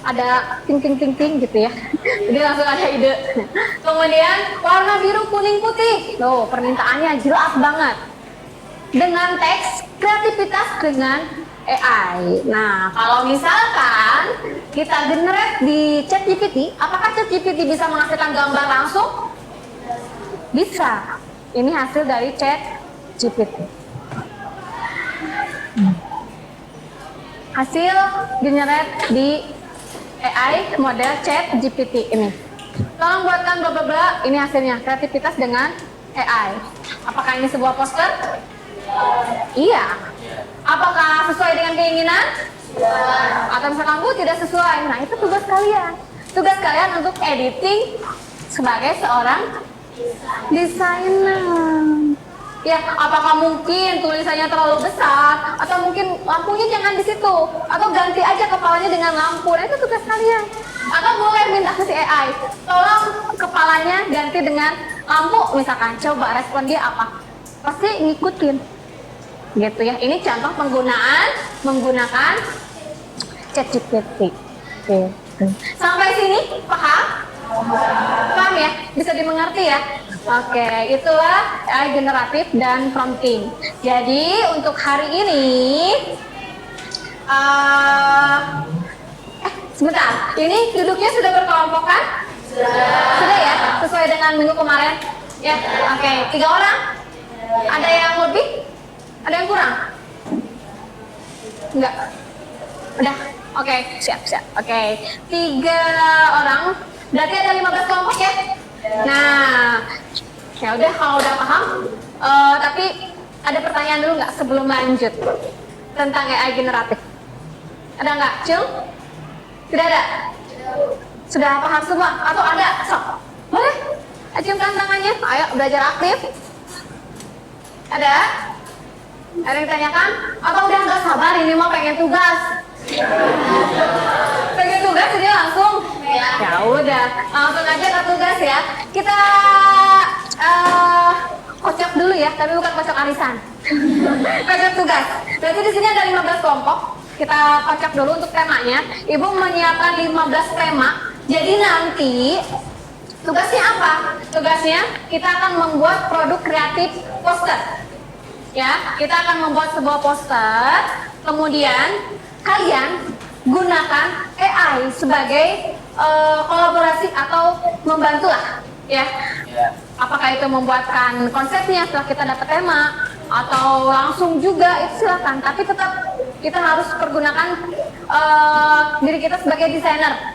ada ting ting ting ting gitu ya. Jadi langsung ada ide. Kemudian warna biru kuning putih. Loh, permintaannya jelas banget. Dengan teks kreativitas dengan AI. Nah, kalau misalkan kita generate di ChatGPT, apakah ChatGPT bisa menghasilkan gambar langsung? Bisa. Ini hasil dari ChatGPT. Hasil generate di AI model ChatGPT ini. Tolong buatkan bla bla bla. Ini hasilnya kreativitas dengan AI. Apakah ini sebuah poster? Iya. Apakah sesuai dengan keinginan? Atau misalkan Bu tidak sesuai? Nah, itu tugas kalian. Tugas kalian untuk editing sebagai seorang desainer. Ya, apakah mungkin tulisannya terlalu besar, atau mungkin lampunya jangan di situ, atau ganti aja kepalanya dengan lampu. Nah, itu tugas kalian. Atau boleh minta ke si AI, tolong kepalanya ganti dengan lampu, misalkan. Coba respon dia apa? Pasti ngikutin. Gitu ya. Ini contoh penggunaan menggunakan ChatGPT. Gitu. Sampai sini paham? Paham ya? Bisa dimengerti ya? Oke, itulah AI generatif dan prompting. Jadi untuk hari ini, sebentar, ini duduknya sudah berkelompokan? Sudah ya? Sesuai dengan minggu kemarin? Ya, oke. 3 orang? Ada yang lebih? Ada yang kurang? Enggak? Udah? Oke, siap. Oke, 3 orang. Berarti ada 15 kelompok ya? Nah, ya udah kalau udah paham. Tapi ada pertanyaan dulu nggak sebelum lanjut tentang AI generatif? Ada nggak, Cil? Tidak ada? Sudah paham semua? Atau ada? Sok, boleh? Acungkan tangannya. Ayo belajar aktif. Ada? Ada yang ditanyakan? Atau udah nggak sabar ini mau pengen tugas? Pengen tugas jadi langsung? Ya udah, langsung aja ke tugas ya. Kita kocok dulu ya, tapi bukan kocok arisan. Kocok tugas. Berarti di sini ada 15 kelompok. Kita kocok dulu untuk temanya. Ibu menyiapkan 15 tema. Jadi nanti tugasnya apa? Tugasnya kita akan membuat produk kreatif poster. Ya, kita akan membuat sebuah poster. Kemudian kalian gunakan AI sebagai kolaborasi atau membantu lah, ya. Apakah itu membuatkan konsepnya setelah kita dapat tema, atau langsung juga itu silakan. Tapi tetap kita harus pergunakan diri kita sebagai desainer,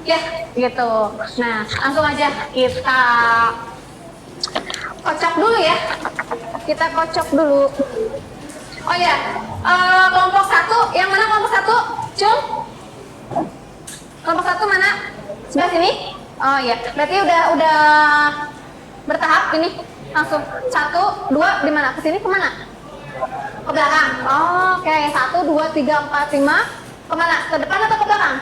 ya, gitu. Nah, langsung aja kita kocok dulu ya. Kita kocok dulu. Oh ya, kelompok 1, yang mana kelompok 1? Cung? Kelompok 1 mana? Sebelah sini? Oh iya, berarti udah bertahap ini. Langsung 1, 2 di mana? Ke sini kemana? Ke belakang. Oh, oke. 1, 2, 3, 4, 5. Kemana? Ke depan atau ke belakang?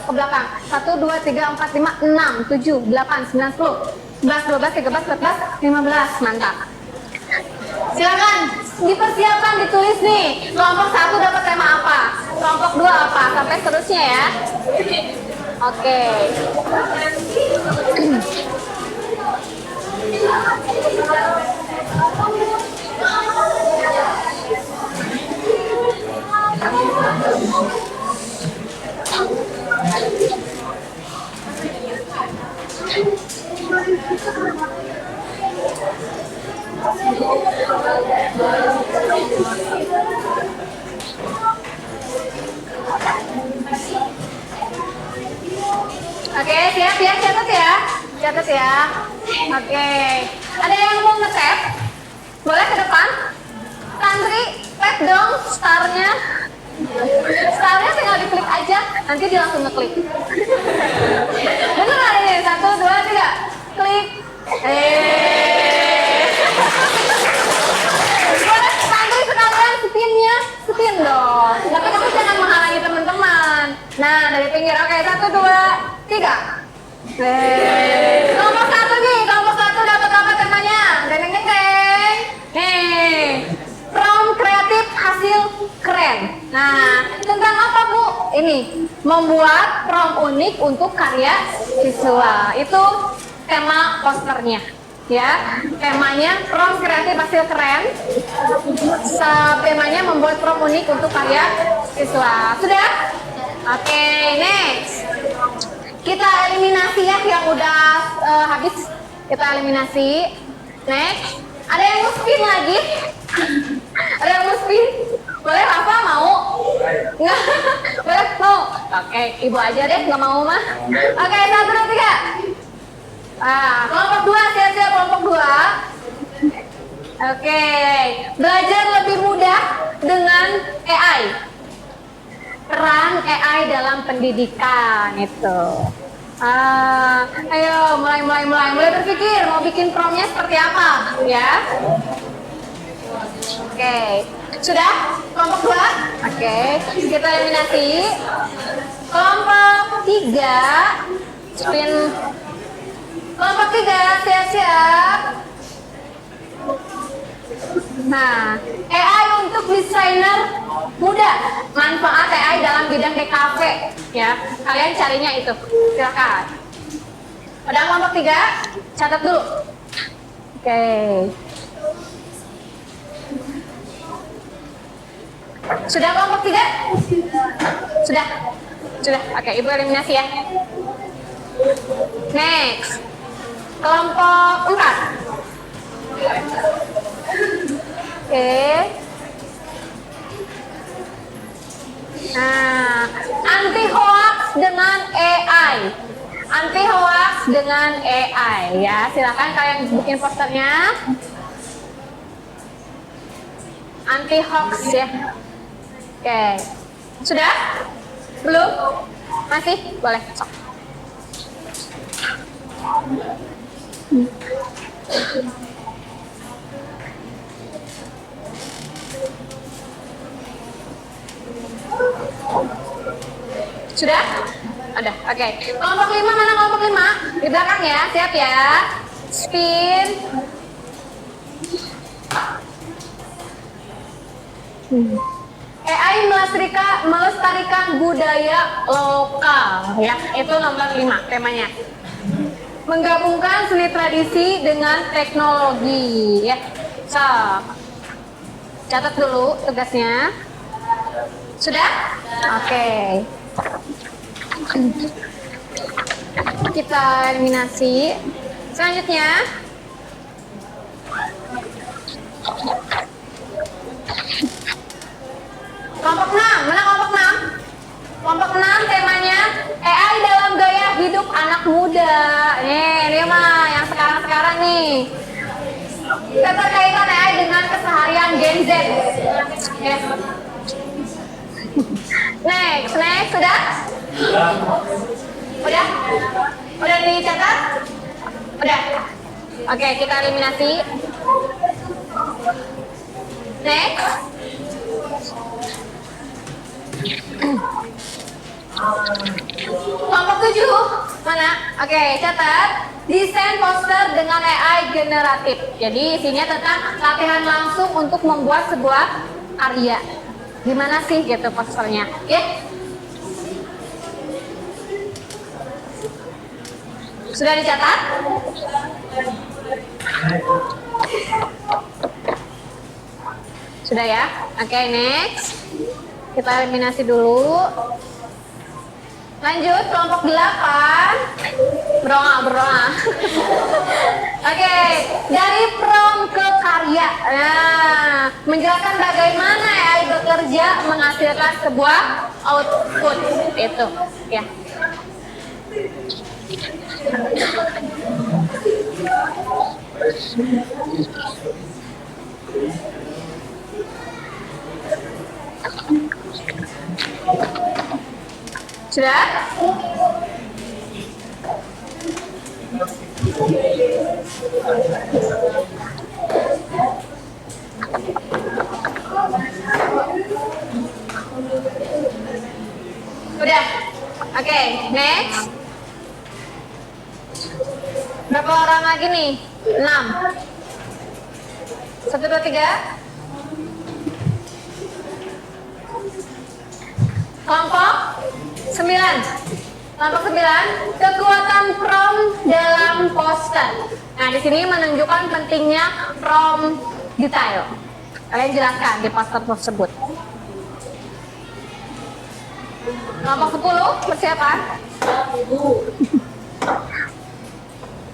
Ke belakang. 1, 2, 3, 4, 5, 6, 7, 8, 9, 10, 11, 12, 13, 14, 15. Mantap. Silakan dipersiapkan, ditulis nih. Kelompok 1 dapat tema apa? Kelompok 2 apa? Sampai seterusnya ya. Oke. Oke, siap ya, catat ya. Catat ya. Oke. Ada yang mau nge-tap? Boleh ke depan? Tantri, tap dong starnya. Starnya tinggal diklik aja, nanti dia langsung ngeklik. Beneran ini, 1, 2, 3. Klik. Boleh minggir. Oke, 1, 2, 3. Kelompok 1 nih, kelompok 1 dapat apa temanya? Deng deng deng deng. Nih, prom kreatif hasil keren. Nah, tentang apa Bu? Ini membuat prom unik untuk karya siswa. Itu tema posternya. Ya, temanya prom kreatif hasil keren. Temanya membuat prom unik untuk karya siswa. Sudah? Oke, next. Kita eliminasi ya yang udah habis. Kita eliminasi. Next. Ada yang mau spin lagi? Ada yang mau spin? Boleh Rafa mau? Nggak? Boleh? Mau? Oke, ibu aja deh, nggak mau mah. Oke, 1, 2, 3. Kelompok 2, siap-siap kelompok 2. Oke, belajar lebih mudah dengan AI. Peran AI dalam pendidikan itu. Ayo mulai berpikir mau bikin promnya seperti apa ya. Oke, sudah kelompok 2. Oke, kita eliminasi. Kelompok 3 spin. Kelompok 3 siap-siap. Nah, AI untuk desainer muda, manfaat AI dalam bidang DKV ya. Kalian carinya itu, silakan. Udah kelompok 3, catat dulu. Oke. Sudah kelompok 3? Sudah. Oke, ibu eliminasi ya. Next. Kelompok 4. Oke. Nah, anti hoax dengan AI. Anti hoax dengan AI ya. Silakan kalian bikin posternya. Anti hoax ya. Oke. Sudah? Belum? Masih? Boleh. Sok. Sudah? Ada. Oke. Kelompok 5 mana kelompok 5? Di belakang ya. Siap ya. Spin. AI melestarikan budaya lokal ya. Itu nomor 5 temanya. Menggabungkan seni tradisi dengan teknologi ya. So, catat dulu tugasnya. Sudah? Oke. Kita eliminasi. Selanjutnya kelompok 6. Mana kelompok 6? Kelompok 6 temanya AI dalam gaya hidup anak muda. Ini mah yang sekarang-sekarang nih. Keterkaitan AI dengan keseharian Gen Z. Yes. Next, sudah? Udah dicatat? Udah. Oke, kita eliminasi. Next. Kelompok 7 mana? Oke, catat. Desain poster dengan AI generatif. Jadi isinya tentang latihan langsung untuk membuat sebuah karya. Gimana sih gitu posternya? Ya. Sudah dicatat? Sudah ya? Oke, next. Kita eliminasi dulu. Lanjut, kelompok 8. Berdoa. Oke, dari prom ke karya. Nah, menjelaskan bagaimana AI bekerja menghasilkan sebuah output. Itu, ya. Sudah? Udah. Oke. lagi nih. 6. 1, 2, 3. Kelompok 9. Kelompok 9, kekuatan prom dalam poster. Nah, di sini menunjukkan pentingnya prom detail. Kalian jelaskan di poster tersebut. Kelompok 10, persiapan.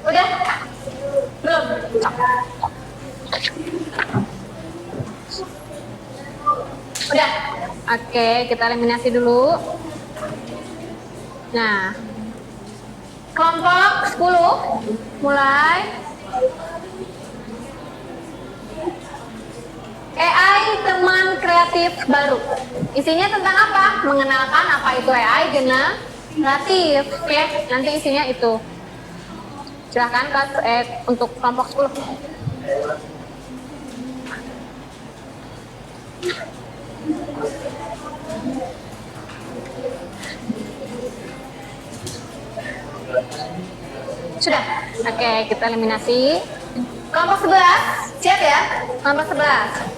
Udah? Belum? Udah? Oke, kita eliminasi dulu. Nah, kelompok 10, mulai. AI teman kreatif baru. Isinya tentang apa? Mengenalkan apa itu AI generatif. Ya, nanti isinya itu. Silahkan untuk kelompok 10. Sudah. Oke, kita eliminasi. Kelompok 11, siap ya? Kelompok 11.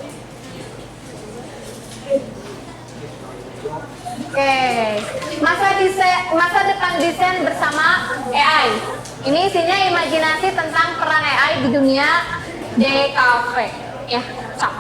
Oke, masa depan desain bersama AI. Ini isinya imajinasi tentang peran AI di dunia DKV. Ya, sok.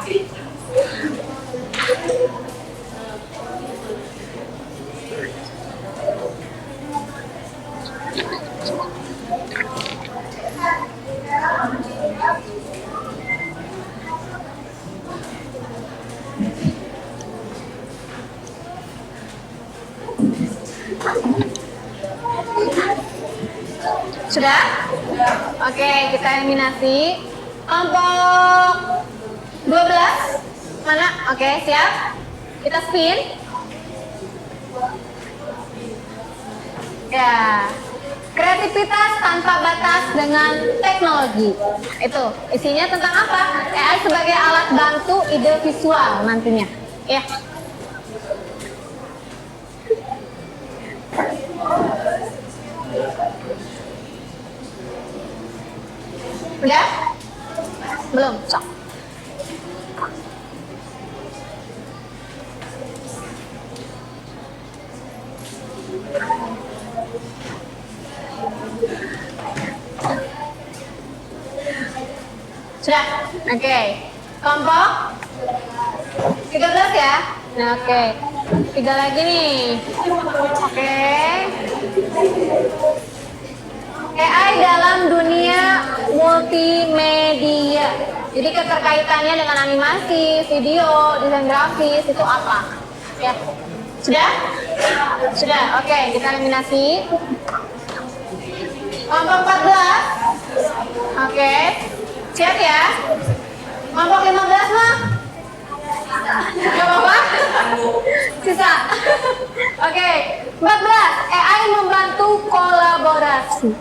Sudah? Oke, kita eliminasi. Kelompok 12. Mana? Oke, siap. Kita spin. Ya. Kreativitas tanpa batas dengan teknologi. Itu isinya tentang apa? AI sebagai alat bantu ide visual nantinya. Ya. Udah? Belum? Sok. Sudah? Oke. Kelompok 13 ya? Nah, oke. 3 lagi nih. Oke. AI dalam dunia multimedia. Jadi keterkaitannya dengan animasi, video, desain grafis itu apa? Ya. Sudah? Sudah. Oke, kita eliminasi. Kelompok 14. Oke. Siap ya? Kelompok 15 mah? Gak apa-apa? Sisa. Oke. 14. AI membantu kolaborasi.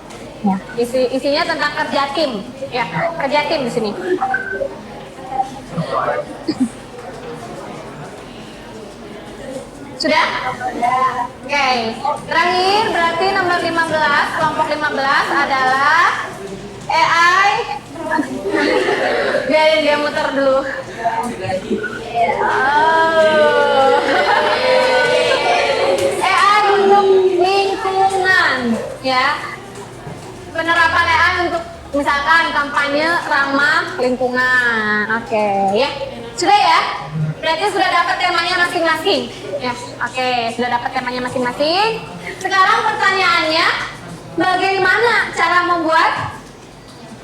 Ya. Isinya tentang kerja tim. Ya, kerja tim di sini. Sudah? Oke. Terakhir berarti nomor 15, kelompok 15 adalah AI. Biarin dia muter dulu. Oh. AI untuk lingkungan, ya. Penerapan AI untuk misalkan kampanye ramah lingkungan. Oke, ya. Sudah ya? Berarti sudah dapat temanya masing-masing. Ya, oke, sudah dapat temanya masing-masing. Sekarang pertanyaannya, bagaimana cara membuat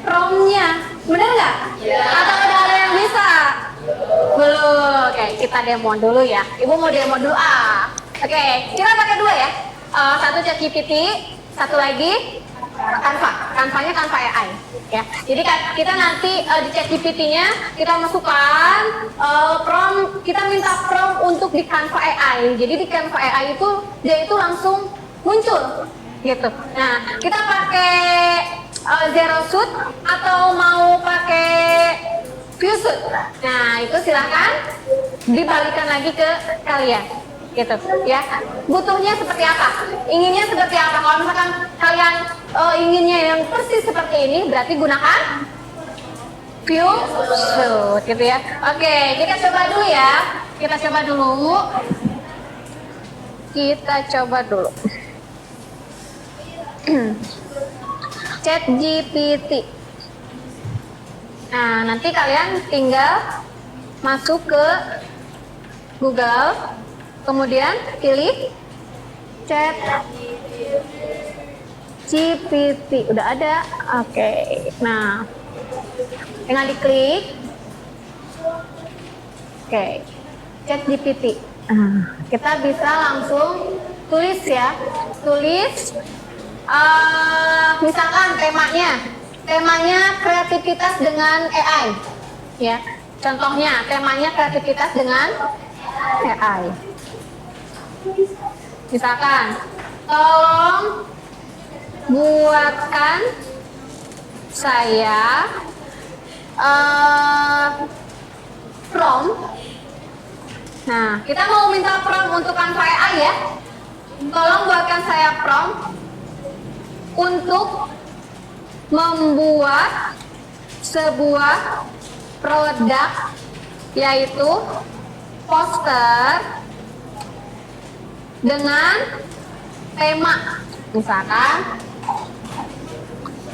promnya? Bener nggak? Ya. Atau ada yang bisa? Belum. Oke, kita demo dulu ya. Ibu mau demo dulu. Oke, kita pakai 2 ya. Satu ChatGPT, satu lagi Canva-nya Canva AI ya. Jadi kita nanti di ChatGPT-nya kita masukkan prompt, kita minta prompt untuk di Canva AI. Jadi di Canva AI itu dia itu langsung muncul gitu. Nah, kita pakai Zero Shoot atau mau pakai View Shoot. Nah, itu silahkan dibalikan lagi ke kalian gitu ya. Butuhnya seperti apa, inginnya seperti apa. Kalau misalkan kalian inginnya yang persis seperti ini, berarti gunakan view shoot gitu ya. Oke, kita coba dulu ya. Kita coba dulu. ChatGPT. Nah, nanti kalian tinggal masuk ke Google, kemudian pilih ChatGPT. Udah ada. Oke. Nah, tinggal diklik. Oke. ChatGPT. Kita bisa langsung tulis ya. Misalkan temanya kreativitas dengan AI ya. Contohnya temanya kreativitas dengan AI. Misalkan tolong buatkan saya prompt. Nah, kita mau minta prompt untuk kantor AI ya. Tolong buatkan saya prompt untuk membuat sebuah produk, yaitu poster dengan tema, misalkan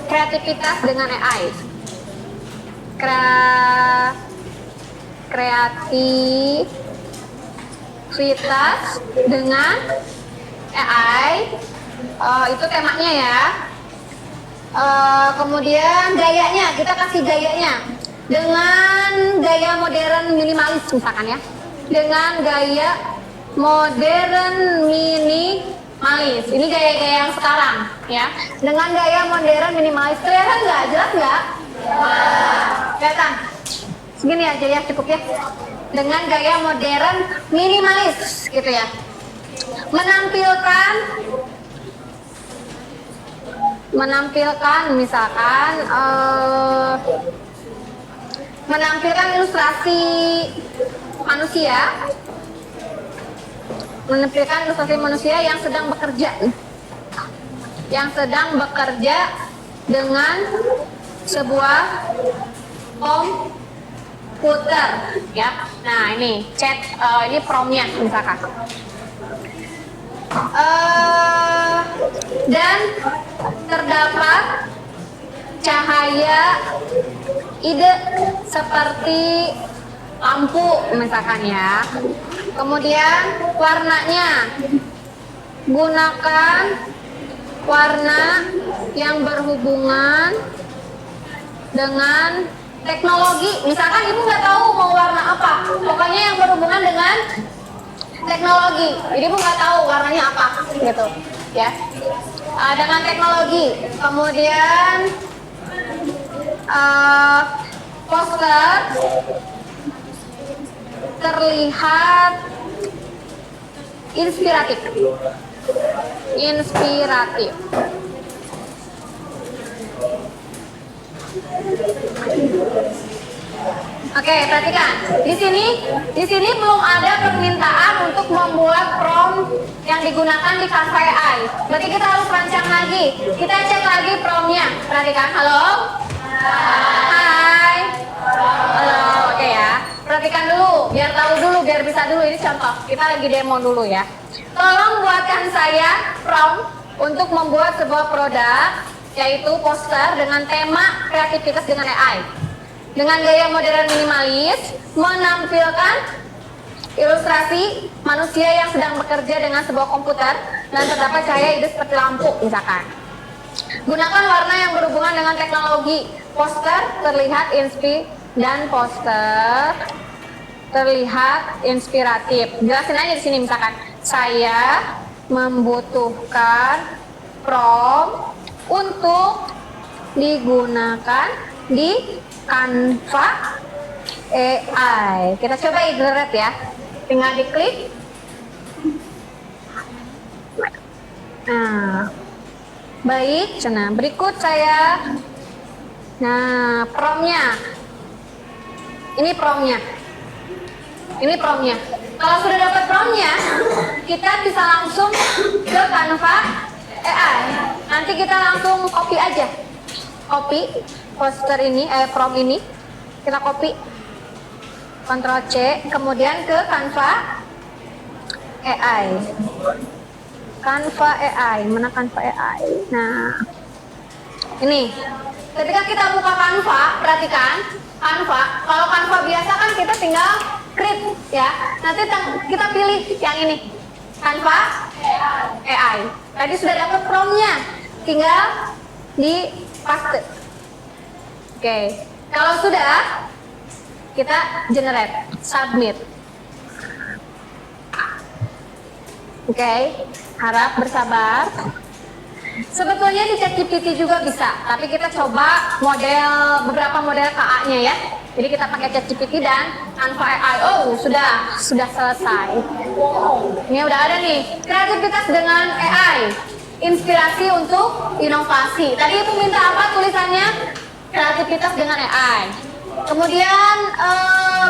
kreativitas dengan AI. Kreativitas dengan AI, itu temanya ya. Kemudian gayanya, kita kasih gayanya dengan gaya modern minimalis misalkan ya. Dengan gaya modern minimalis. Ini gaya-gaya yang sekarang ya. Dengan gaya modern minimalis. Kelihatan nggak? Jelas nggak? Kelihatan? Segini aja ya, cukup ya. Dengan gaya modern minimalis gitu ya. Menampilkan misalkan menampilkan ilustrasi manusia, yang sedang bekerja dengan sebuah komputer ya. Nah, ini ini promptnya misalkan. Dan terdapat cahaya ide seperti lampu misalkan ya. Kemudian warnanya, gunakan warna yang berhubungan dengan teknologi. Misalkan ibu nggak tahu mau warna apa, pokoknya yang berhubungan dengan teknologi. Jadi ibu nggak tahu warnanya apa gitu ya. Dengan teknologi. Kemudian poster terlihat inspiratif. Oke, perhatikan. Di sini belum ada permintaan untuk membuat prompt yang digunakan di Canva AI. Berarti kita harus rancang lagi. Kita cek lagi promptnya. Perhatikan. Halo. Hai. Halo. Oke ya. Perhatikan dulu, biar tahu dulu, biar bisa dulu. Ini contoh. Kita lagi demo dulu ya. Tolong buatkan saya prompt untuk membuat sebuah produk, yaitu poster dengan tema kreativitas dengan AI. Dengan gaya modern minimalis, menampilkan ilustrasi manusia yang sedang bekerja dengan sebuah komputer dan terdapat cahaya ide seperti lampu misalkan. Gunakan warna yang berhubungan dengan teknologi. Poster terlihat inspiratif. Jelasin aja di sini misalkan, saya membutuhkan prompt untuk digunakan di Canva AI. Kita coba iterate ya. Tinggal diklik. Nah, baik. Nah, berikut saya. Nah, promptnya. Ini promptnya. Kalau sudah dapat promnya, kita bisa langsung ke Canva AI. Nanti kita langsung copy aja. Copy poster ini, prom ini. Kita copy. Ctrl C, kemudian ke Canva AI. Canva AI, mana Canva AI? Nah, ini. Ketika kita buka Canva, perhatikan Canva. Kalau Canva biasa kan kita tinggal create ya. Nanti kita pilih yang ini, Canva AI. Tadi sudah dapat promnya, tinggal di paste. Oke, kalau sudah kita generate, submit. Oke, harap bersabar. Sebetulnya di ChatGPT juga bisa, tapi kita coba beberapa model KA-nya ya. Jadi kita pakai ChatGPT dan Canva AI. Oh, sudah selesai. Ini udah ada nih, kreativitas dengan AI, inspirasi untuk inovasi. Tadi itu minta apa tulisannya? Kreativitas dengan AI. Kemudian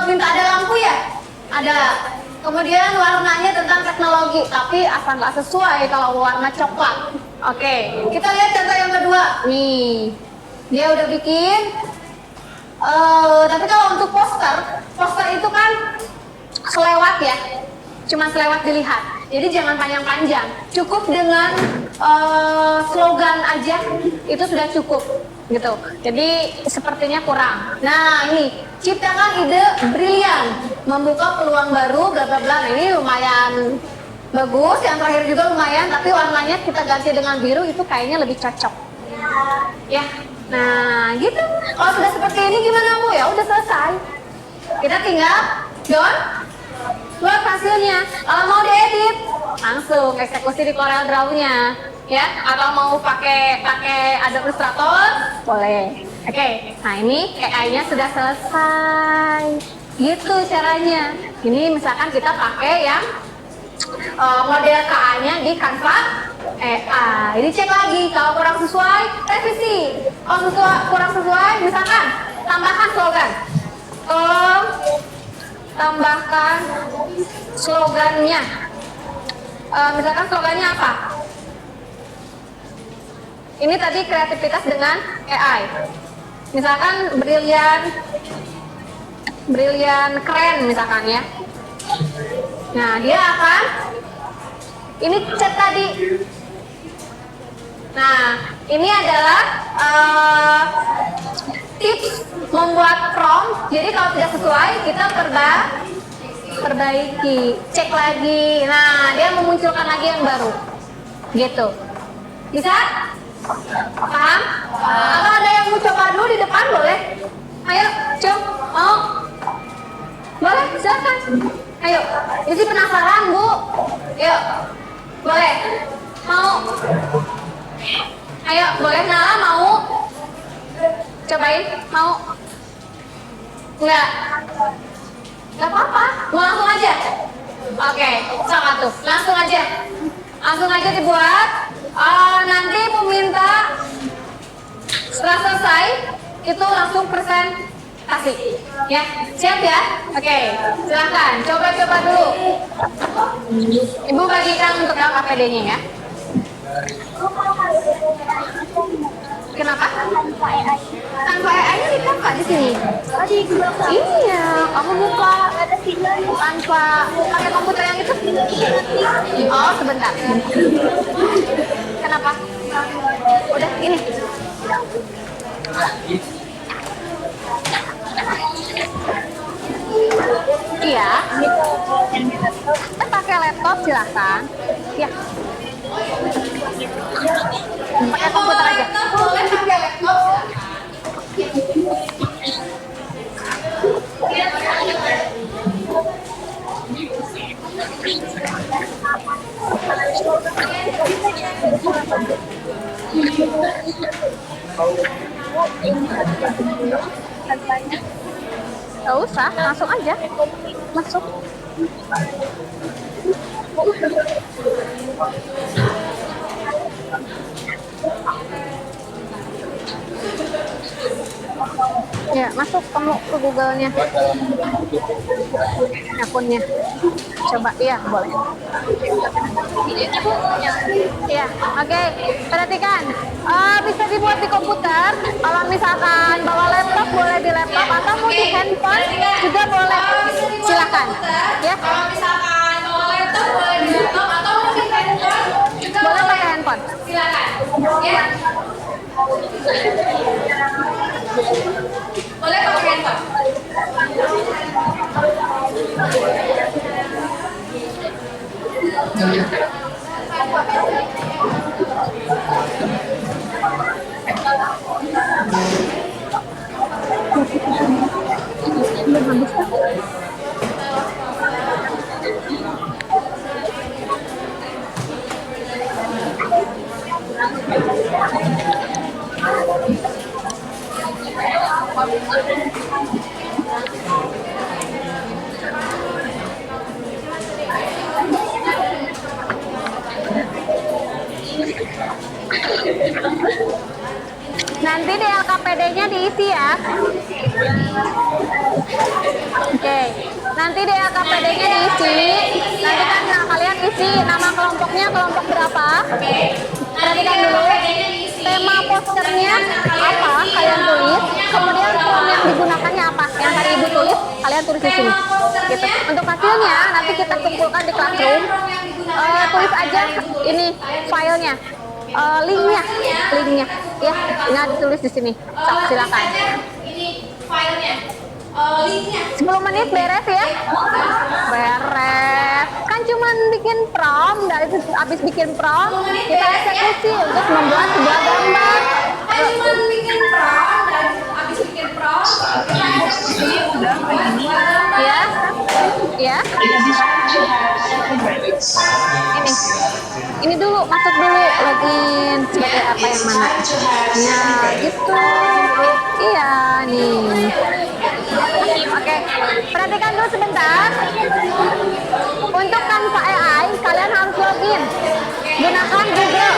minta ada lampu ya? Ada. Kemudian warnanya tentang teknologi, tapi asal nggak sesuai kalau warna coklat. Oke, kita lihat contoh yang kedua. Nih, dia udah bikin. Tapi kalau untuk poster itu kan selewat ya, cuma selewat dilihat. Jadi jangan panjang-panjang, cukup dengan slogan aja itu sudah cukup gitu. Jadi sepertinya kurang. Nah ini, ciptakan ide brilian, membuka peluang baru, bla bla bla. Ini lumayan bagus. Yang terakhir juga lumayan, tapi warnanya kita ganti dengan biru, itu kayaknya lebih cocok. Ya, nah gitu. Kalau sudah seperti ini gimana Bu? Ya udah selesai. Kita tinggal buat hasilnya. Kalau mau diedit, langsung eksekusi di Corel Draw-nya, ya. Atau mau pakai Adobe Illustrator, boleh. Oke, nah ini AI-nya sudah selesai. Gitu caranya. Ini misalkan kita pakai yang model KA-nya di Canva AI. Ini cek lagi, kalau kurang sesuai, revisi. Kalau kurang sesuai, misalkan tambahkan slogan. Tambahkan slogannya. Misalkan slogannya apa? Ini tadi kreativitas dengan AI. Misalkan brilian keren misalkan ya. Nah, dia akan ini chat tadi. Nah, ini adalah tips membuat prompt. Jadi kalau tidak sesuai, kita perbaiki, cek lagi. Nah, dia memunculkan lagi yang baru. Gitu. Bisa? Paham? Kalau ada yang mau coba dulu di depan boleh? Ayo, coba. Mau? Boleh, silakan. Ayo, jadi penasaran Bu? Yuk, boleh? Mau? Ayo, boleh Nala mau? Cobain, mau? Enggak? Enggak apa-apa, mau langsung aja? Oke, sama tuh, langsung aja dibuat. Nanti peminta setelah selesai, itu langsung presentasi. Ya, siap ya? Oke, silahkan coba-coba dulu. Ibu bagikan untuk LKPD-nya ya. Kenapa? Canva AI-nya di Canva di sini. Iya, kamu buka Canva pakai komputer yang itu. Oh, sebentar. Kenapa? Udah ini. Iya. Kita pakai laptop silahkan. Ya. Pakai komputer aja. Boleh pakai laptop. Gak usah, langsung aja. Masuk. Ya, masuk kamu ke Google-nya. Akunnya. Coba, iya boleh. Iya, oke. Perhatikan, bisa dibuat di komputer. Kalau misalkan bawa laptop, boleh di laptop atau mau di handphone juga boleh. Silakan. Ya. Kalau misalkan bawa laptop boleh di laptop atau mau di handphone juga Boleh pakai handphone. Silakan. Ya. Boleh pakai handphone. Nanti di LKPD-nya diisi ya. Oke. Nanti di LKPD-nya diisi. Nanti kan kalian isi nama kelompoknya kelompok berapa. Perhatikan dulu. Tema posternya apa kalian tulis. Kemudian form yang digunakannya apa. Yang tadi ibu tulis kalian tulis di sini. Gitu. Untuk hasilnya nanti kita kumpulkan di classroom. Tulis aja ini filenya. Linknya ya, nggak ditulis di sini. Sok, silakan. Ini filenya. Linknya. 10 menit beres ya. Beres. Kan cuman bikin prom, dari habis bikin prom kita eksekusi untuk membuat sebuah gambar. Cuma bikin prom dan habis bikin prom kita eksekusi udah Ya. Ya. Ini dulu, masuk dulu login sebagai apa yang mana. Nah, gitu. Iya, nih. Oke, perhatikan dulu sebentar. Untuk Canva AI, kalian harus login. Gunakan Google.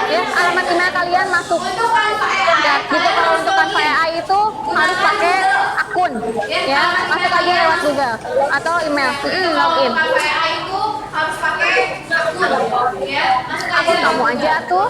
Ya, alamat email kalian masuk. Ya, gitu. Kalau untuk Canva AI itu harus pakai akun. Ya, masuk aja lewat Google atau email. Login. PA itu harus pakai akun ya. Akun kamu aja tuh.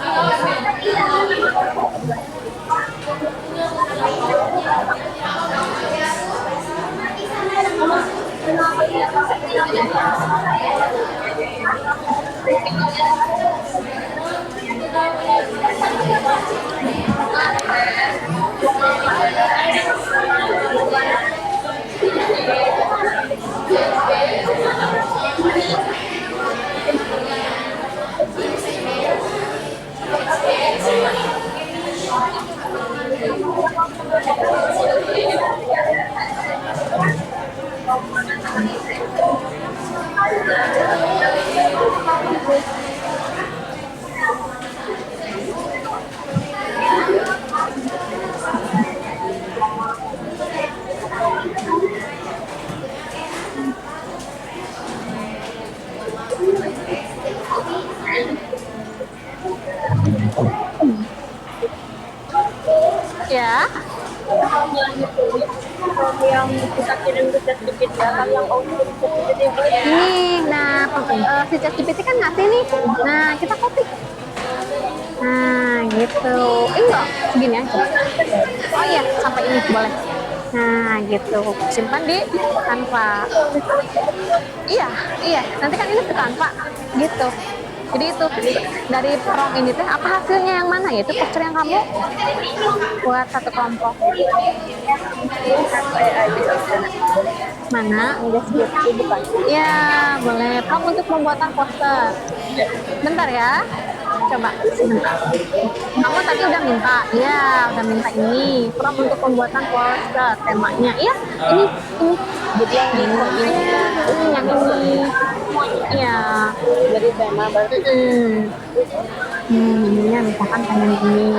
Ya. Yang kita kirim ke ChatGPT atau yang audio Ini, nah, si ChatGPT kan ngasih nih. Nah, kita copy. Nah, gitu. Enggak, segini aja. Oh iya, sampai ini boleh. Nah, gitu. Simpan di Canva. Iya, iya. Nanti kan ini ke Canva. Gitu. Jadi itu dari prom ini teh apa hasilnya yang mana ya? Itu poster yang kamu buat satu kelompok. Mana? Enggak segitu bukan? Ya, boleh. Prom untuk pembuatan poster. Bentar ya. Coba sebentar. Kamu tadi udah minta, ya, udah minta ini. Prom untuk pembuatan poster, temanya. Iya, ini. jadi yang di Yang ini. Iya. jadi tema baru Ininya misalkan pengen ini.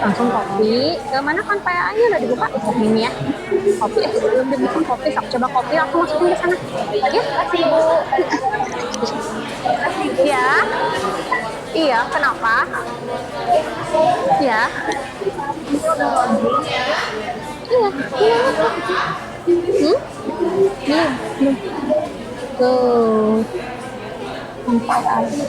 Langsung copy. Mana kan PA-nya udah dibuka? Ini ya. Copy. Belum dibuka copy. Coba copy langsung masukin ke sana. Lagi? Kasih Ibu. Ya. Iya, kenapa? Ya. Iya, iya. Belum. Tuh. Sampai air.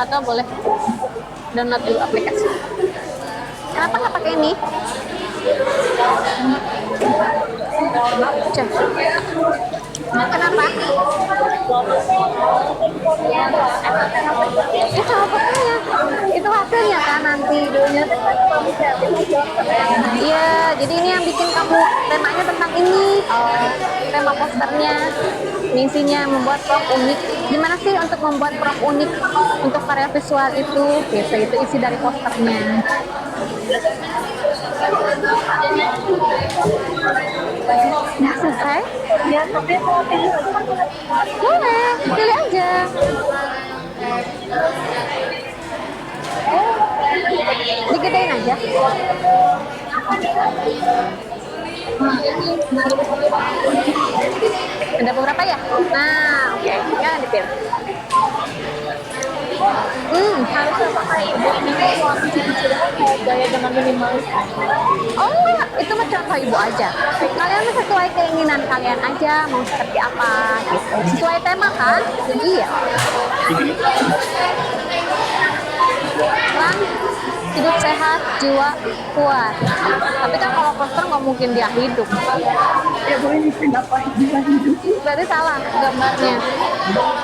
Atau boleh download dulu aplikasi. Kenapa nggak pakai ini? Cek. Kenapa? Itu apanya? Itu hasilnya kan nanti. Iya, jadi ini yang bikin kamu temanya tentang ini. Tema posternya. Ini isinya membuat prompt unik. Gimana sih untuk membuat prompt unik untuk karya visual itu? Gitu, itu isi dari posternya. Nah, selesai? Ya, tapi mau pilih Boleh, pilih aja. Digedein aja. Ada beberapa ya? Nah, oke. Ya, dipilih. harusnya pakai ibu ini mau kecil-kecil kayak gaya dengan minimalis. Oh enggak, itu mah contoh ibu aja. Kalian sesuai keinginan kalian aja mau seperti apa gitu. Sesuai tema kan? Iya. Kan hidup sehat, jiwa kuat. Tapi kan kalau poster nggak mungkin dia hidup. Ya boleh kenapa dia hidup? Berarti salah gambarnya.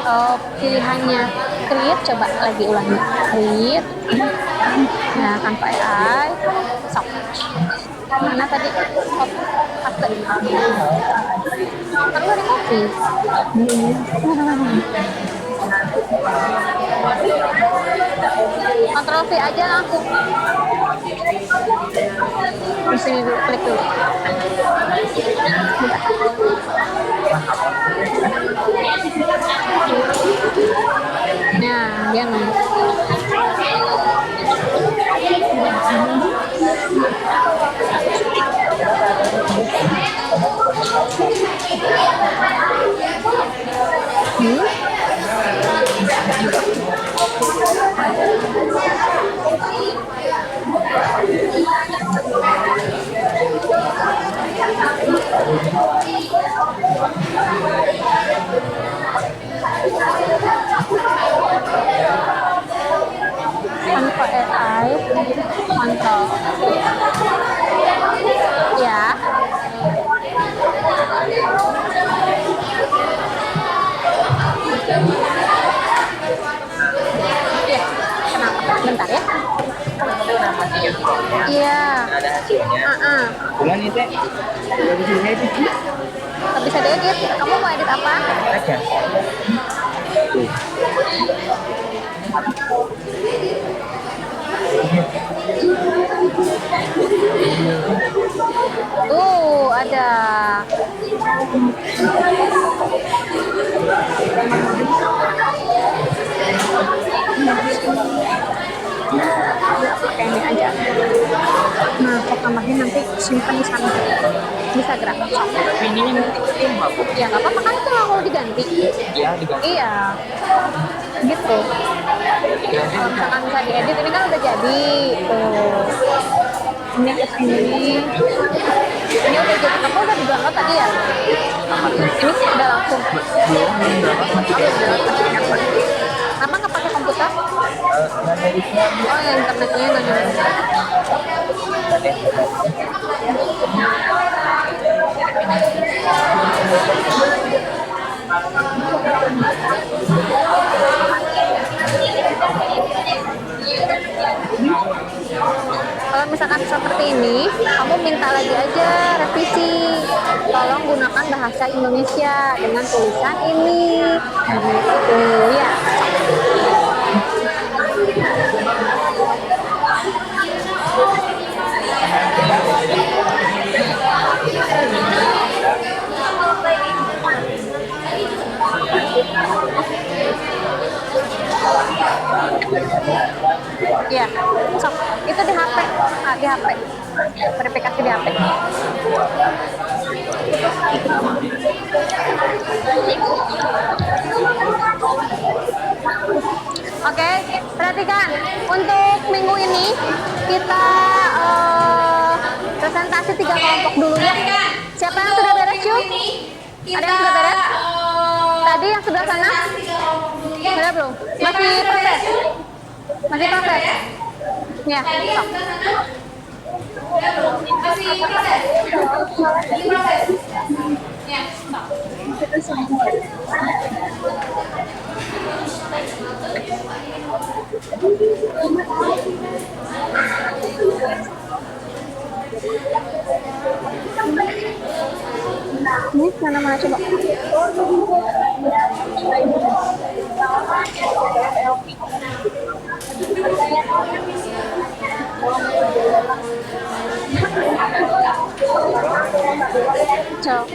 Oh, pilihannya create, coba lagi ulangi. Create. Nah, tanpa AI. Stop. Mana tadi? Stop. After. Kan dari kopi. Ctrl V aja langsung. Di sini dulu, klik dulu. Nah, dia nunggu. Tanpa AI, kontrol. Ya. Ya, kenapa? Bentar ya. Itu udah mati ya promnya. Iya. Ada hasilnya. Cuman itu udah bisa diedit. Nggak bisa diedit. Kamu mau edit apa? Aja. Ada. Pakai ini aja. Nah, kok tambahnya nanti simpan di sana. Bisa gerak. Tapi ini nanti ketimpa bu. Ya nggak apa-apa kan itu mau diganti. Ya diganti. Iya. Gitu. Kalau misalkan bisa diedit, ini kan udah jadi. Tuh. Ini ke sini. Ini udah jadi. Kamu udah di-download tadi ya? Ini udah langsung. Kenapa nggak pakai komputer? Oh ya, internetnya nggak nyambung. Kalau misalkan seperti ini, kamu minta lagi aja revisi. Tolong gunakan bahasa Indonesia dengan tulisan ini. Gitu ya. Ya, sok. Itu di HP. Di HP. Verifikasi di HP. Oke, perhatikan, untuk minggu ini kita presentasi 3 kelompok dulu ya. Siapa yang sudah beres, Cu? Ada yang sudah beres? Tadi yang sebelah sana? Sudah belum? Masih proses? Masih proses? Ya, stop. Masih proses. Lagi proses. Ya, stop. Ini mana coba? Coba.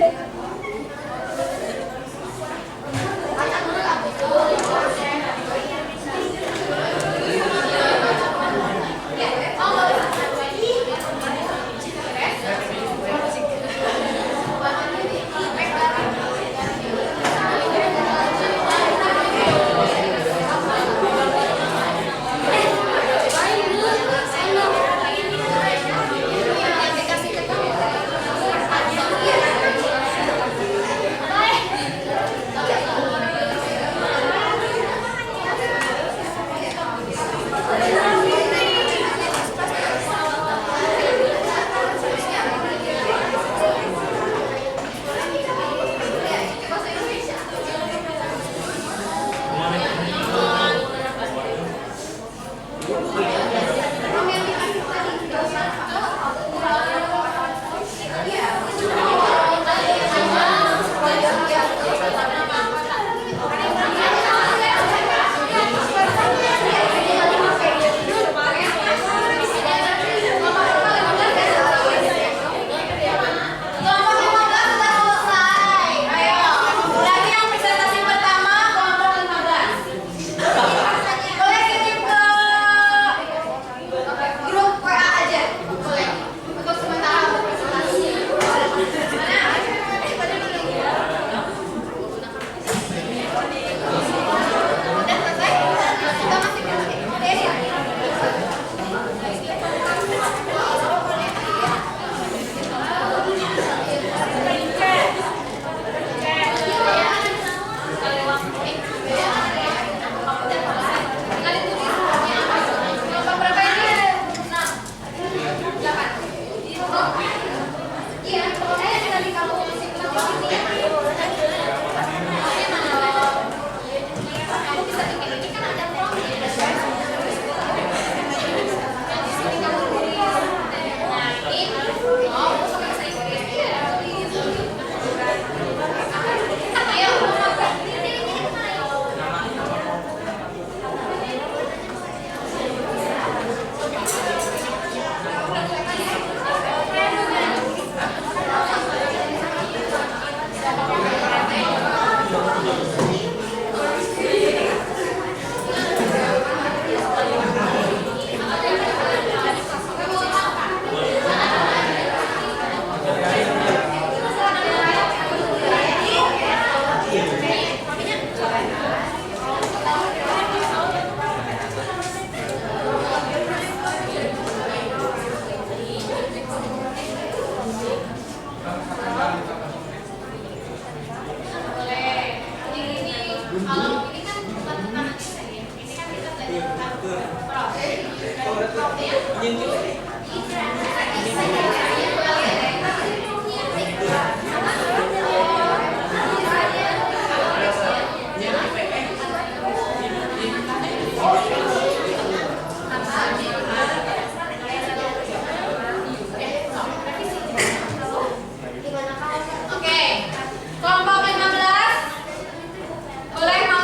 Kelompok 15 boleh mau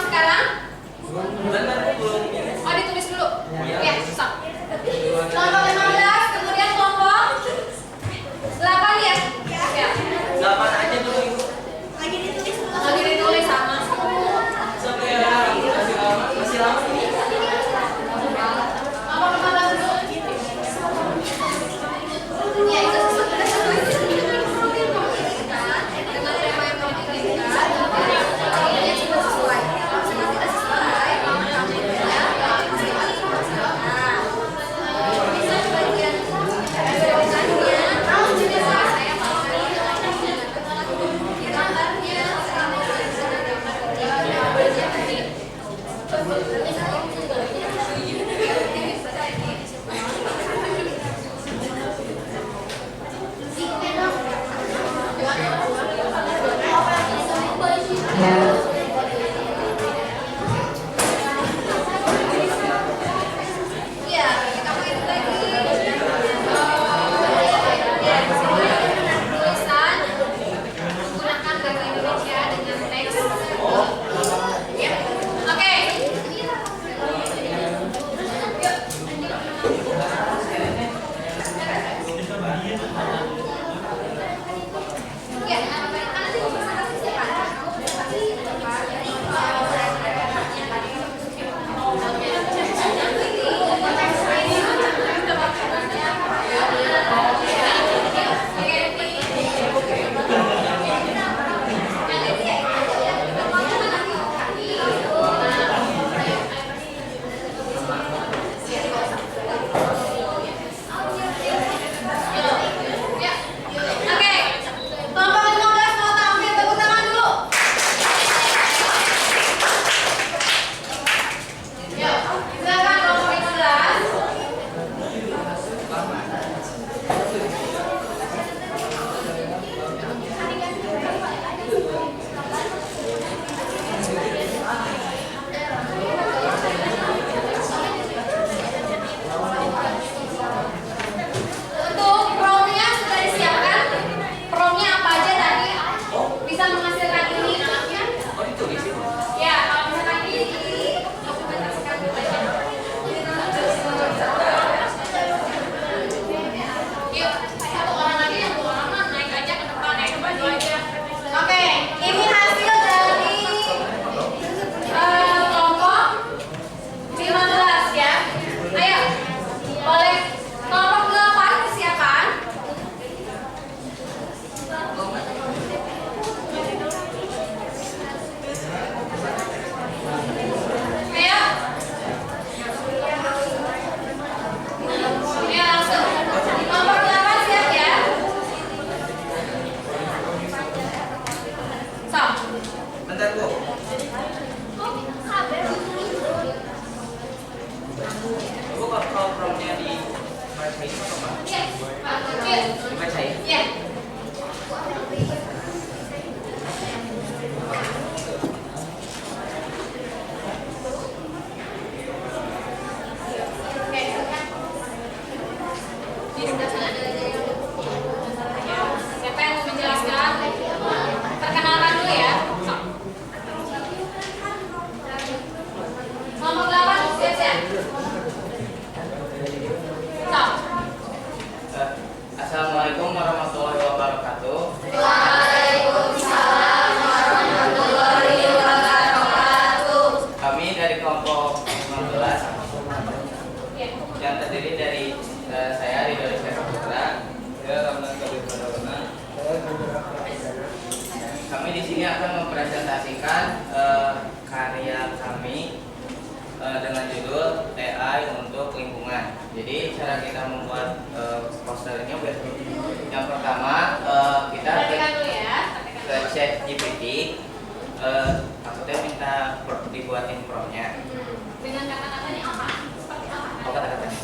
Assalamualaikum warahmatullahi wabarakatuh. Waalaikumsalam warahmatullahi wabarakatuh. Kami dari kelompok 15 yang terdiri dari saya Ridho Rizky Saputra, Ramlan Kabir Padawana. Kami di sini akan mempresentasikan karya kami dengan judul AI untuk lingkungan. Jadi cara kita membuat poster ini yang pertama kita ke chat GPT, maksudnya minta dibuatin prompt-nya. Dengan kata-katanya apa? Seperti apa? Oh, kata-katanya.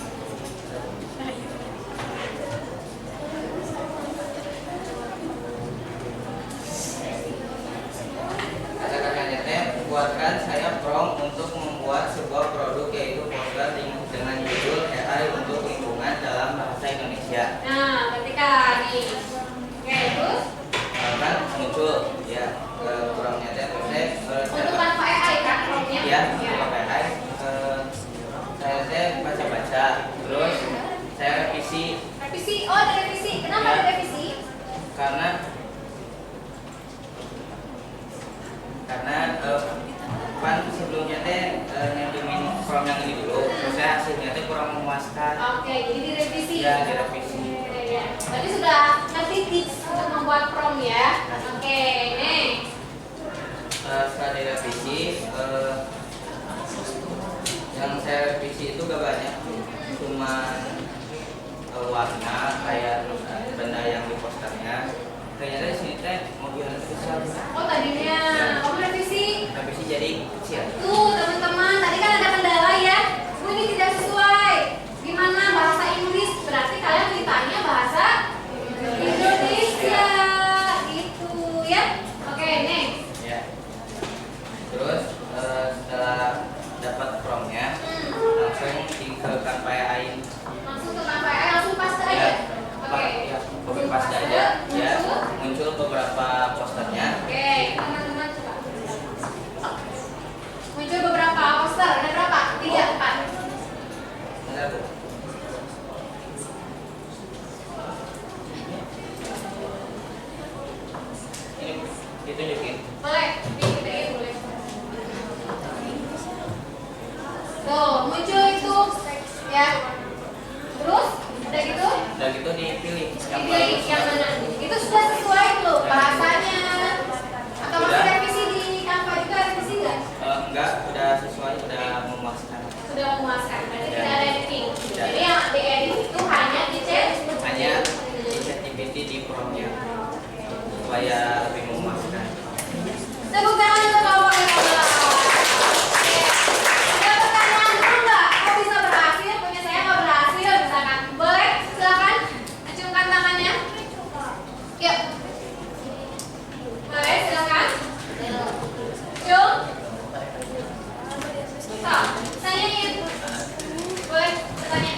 Kata-katanya teh, buatkan saya prompt untuk membuat sebuah produk yaitu poster dengan judul AI untuk lingkungan dalam bahasa Indonesia. Nah, ketika nih, oke, terus Kan muncul ya promptnya teh untuk pakai AI kan prompt-nya? ya pakai AI. Saya teh baca-baca, terus saya revisi Revisi, oh ada revisi. Kenapa ada revisi? karena kan sebelumnya teh nyantumin prompt yang ini dulu, terus saya hasilnya teh kurang memuaskan. Oke, jadi direvisi. Ya, direvisi. Ya. Berarti sudah ngerti tips untuk membuat prompt ya. Oke, nih. Setelah direvisi, yang saya revisi itu gak banyak, cuma warna kayak benda yang di posternya. Ternyata di sini teh mobilnya besar. Oh tadinya kamu revisi. Revisi jadi kecil. Tuh teman-teman, tadi kan sudah memuaskan. Berarti tidak ada editing. Jadi yang diedit itu hanya di chat. Hanya di ChatGPT di prompt-nya supaya lebih memuaskan. Tepuk tangan untuk kelompok yang kebetulan. Ada pertanyaan dulu nggak? Kok bisa berhasil? Punya saya nggak berhasil misalkan. Boleh? Silakan. Acungkan tangannya. Yuk. Boleh? Silakan. Cung. Stop. Tanyain. Boleh? Bertanya.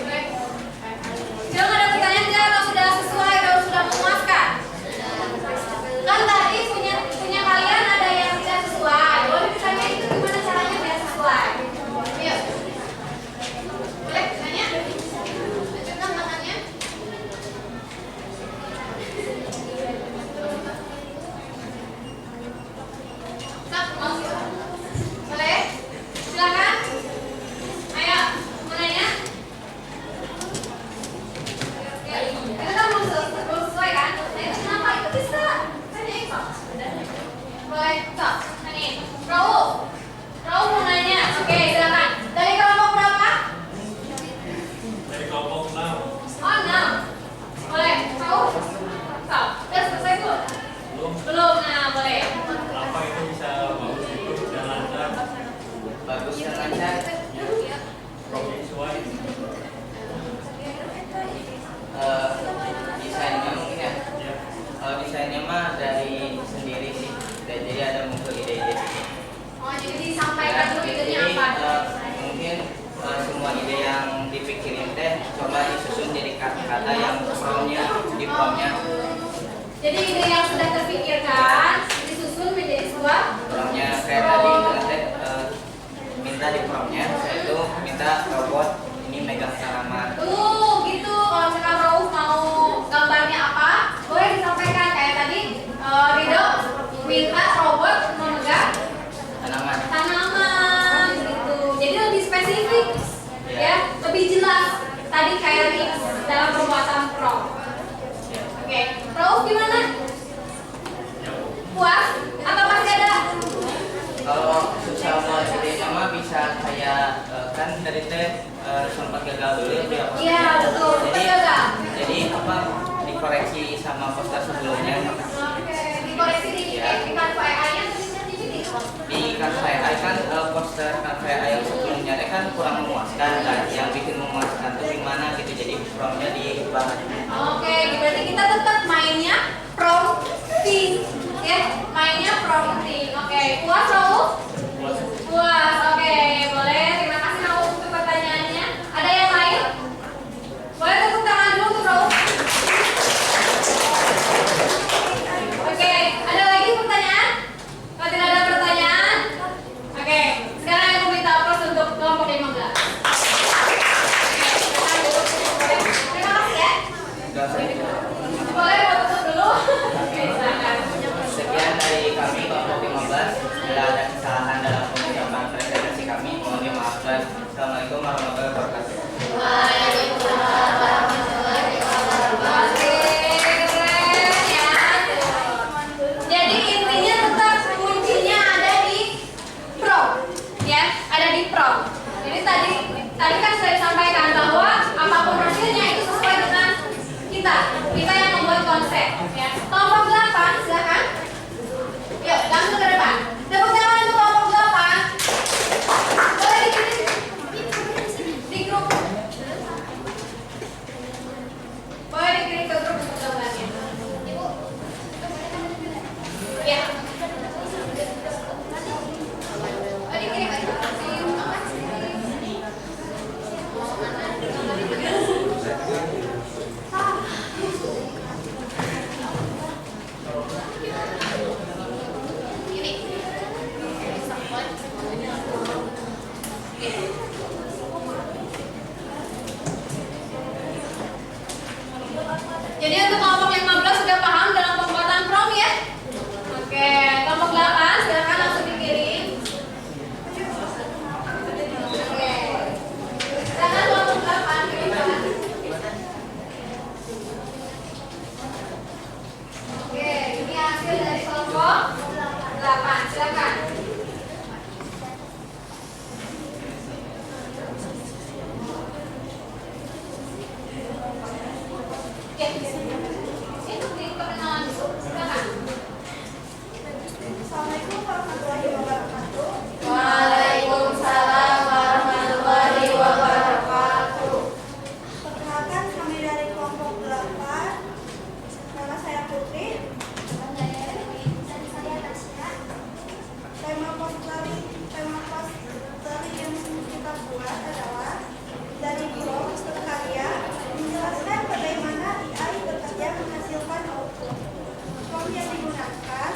Boleh? Cung, ada pertanyaan nggak? Kalau sudah sesuai, kalau sudah memuaskan. Kan tadi punya kalian ada yang tidak sesuai. Boleh ditanya itu gimana caranya biar sesuai. Yuk. Boleh tanya? Acungkan tangannya. Stop, mau boleh? Silakan. Ayo, mau nanya? Itu kan belum sesuai kan? Nah itu kenapa itu bisa? Tanyain kok. Boleh, stop. Tanyain. Raul mau nanya. Oke, silakan. Dari kelompok berapa? Dari kelompok 6. Oh, 6. Boleh. Raul? Stop. Udah selesai tuh? Belum. Nah, boleh. Apa itu bisa bagus itu dan lancar, Bagus dan lancar. prompt sesuai. Desainnya mungkin ya. Ya. Desainnya mah dari sendiri sih. Jadi ada muncul ide-ide. Oh, jadi disampaikan dulu idenya apa? Mungkin semua ide yang dipikirin teh coba disusun jadi kata-kata yang promptnya. Jadi ide yang sudah terpikirkan disusun menjadi sebuah. Promptnya kayak tadi teh minta di promptnya saya itu minta robot ini megang tanaman. Tuh, gitu. Kalau misalkan Rauf mau gambarnya apa, boleh disampaikan kayak tadi. Ridho minta robot memegang tanaman gitu. Jadi lebih spesifik, ya, lebih jelas. Tadi kayak di dalam pembuatan prompt. Oke, Rauf gimana? Puas? Atau masih ada? Kalau susah buat idenya mah bisa kayak kan dari teh sempat gagal dulu ya. Iya, betul. Jadi Gagal. jadi apa dikoreksi sama poster sebelumnya. Oke, dikoreksi di Canva AI-nya atau di ChatGPT? Di Canva AI kan poster Canva AI yang sebelumnya teh kan kurang memuaskan kan. Yang bikin memuaskan tuh gimana gitu jadi promptnya diubah. Oke, berarti kita tetap mainnya prompting, ya, mainnya prompting. Oke, puas Raul? Puas. Oke, boleh. Terima kasih Raul untuk pertanyaannya. Ada yang lain? Boleh tepuk tangan dulu untuk Raul. Oke, ada lagi pertanyaan? Kalau tidak ada pertanyaan, oke. Sekarang aku minta aplaus untuk kelompok 15. Terima kasih ya. Boleh mau tutup dulu? Oke, silakan. Sekian dari kami Bapak warahmatullahi wabarakatuh. Waalaikumsalam warahmatullahi wabarakatuh. Perkenalkan, kami dari kelompok 8. Nama saya Putri. Nama saya Dewi. Dan saya Tasya. Tema poster yang kita buat adalah dari blog berkarya menjelaskan bagaimana AI bekerja menghasilkan output. Form yang digunakan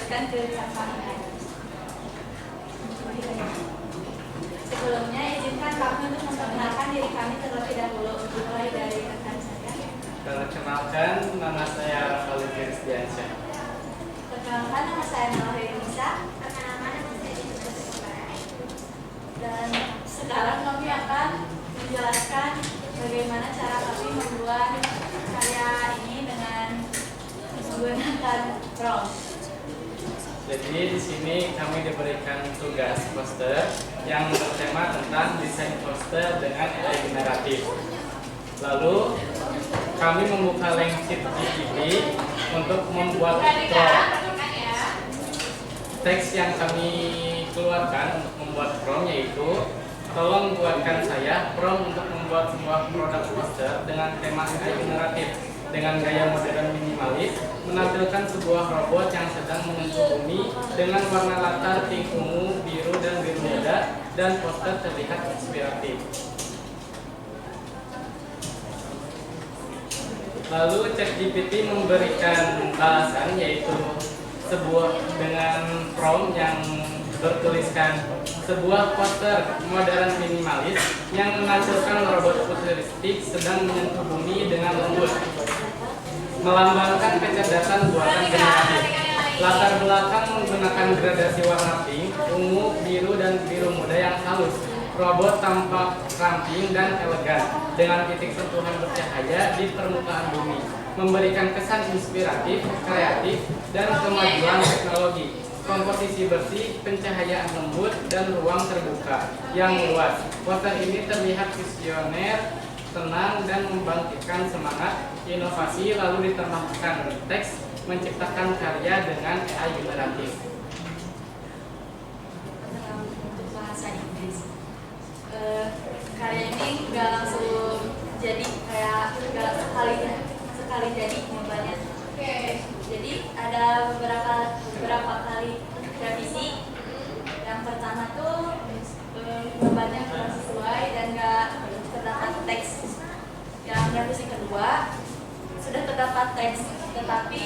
jelaskan ke Canva. Sebelumnya, izinkan kami untuk memperkenalkan diri kami terlebih dahulu, mulai dari rekan saya. Perkenalkan, nama saya Rafael Kristiansyah. Perkenalkan, nama saya Nurul Nisa. Perkenalkan, nama saya Dinda. Dan sekarang kami akan menjelaskan bagaimana cara kami membuat karya ini dengan menggunakan prompt. Jadi di sini kami diberikan tugas poster yang bertema tentang desain poster dengan AI generatif. Lalu kami membuka link ChatGPT untuk membuat prompt. Teks yang kami keluarkan untuk membuat prompt yaitu, tolong buatkan saya prompt untuk membuat sebuah produk poster dengan tema AI generatif dengan gaya modern minimalis, menampilkan sebuah robot yang sedang menyentuh bumi dengan warna latar pink ungu, biru, dan biru muda, dan poster terlihat inspiratif. Lalu ChatGPT memberikan balasan yaitu sebuah dengan prompt yang bertuliskan sebuah poster modern minimalis yang menampilkan robot futuristik sedang menyentuh bumi dengan lembut, melambangkan kecerdasan buatan generatif. Latar belakang menggunakan gradasi warna pink, ungu, biru, dan biru muda yang halus. Robot tampak ramping dan elegan dengan titik sentuhan bercahaya di permukaan bumi, memberikan kesan inspiratif, kreatif, dan kemajuan teknologi. Komposisi bersih, pencahayaan lembut, dan ruang terbuka yang luas. Poster ini terlihat visioner, tenang, dan membangkitkan semangat inovasi, lalu ditambahkan teks menciptakan karya dengan AI generatif. Untuk bahasa Inggris, karya ini nggak langsung jadi, kayak nggak sekali jadi nyobanya. Jadi ada beberapa kali revisi. Yang pertama tuh gambarnya kurang sesuai dan nggak terdapat teks. Yang revisi kedua sudah terdapat teks, tetapi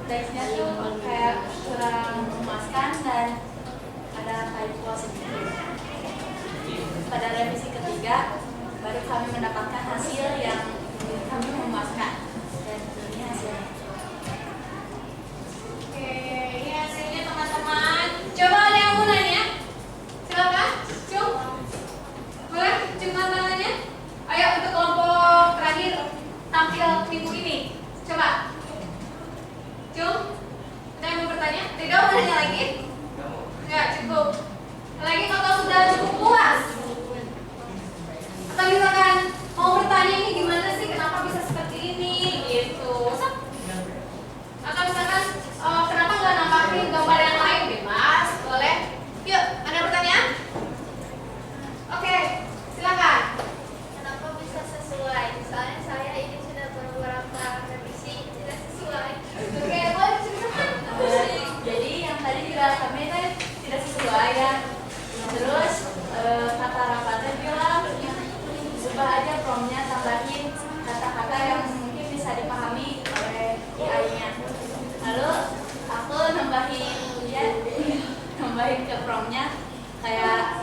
teksnya tuh kayak kurang memuaskan dan ada typo sedikit. Pada revisi ketiga baru kami mendapatkan hasil yang kami memuaskan, dan ini hasilnya. Oke, ini hasilnya teman-teman. Coba ada yang mau nanya? Silakan, Cung. Boleh Cung tangannya? Ayo untuk kelompok terakhir tampil minggu ini. Coba. Cung, ada yang mau bertanya? Tidak mau nanya lagi? Enggak, cukup. Lagi kalau sudah cukup puas. Atau misalkan mau bertanya ini gimana sih, kenapa bisa seperti ini gitu. Atau misalkan kenapa nggak nambahin gambar yang lain, bebas, boleh. Yuk, ada pertanyaan? Oke, silakan. Kenapa bisa sesuai? Misalnya saya ini sudah beberapa revisi tidak sesuai. Oke, boleh ceritakan. Jadi yang tadi juga kami tidak sesuai ya. Terus kata Rafatnya bilang ubah aja promptnya, tambahin kata-kata yang mungkin bisa dipahami oleh AI-nya. Lalu aku nambahin ke promptnya kayak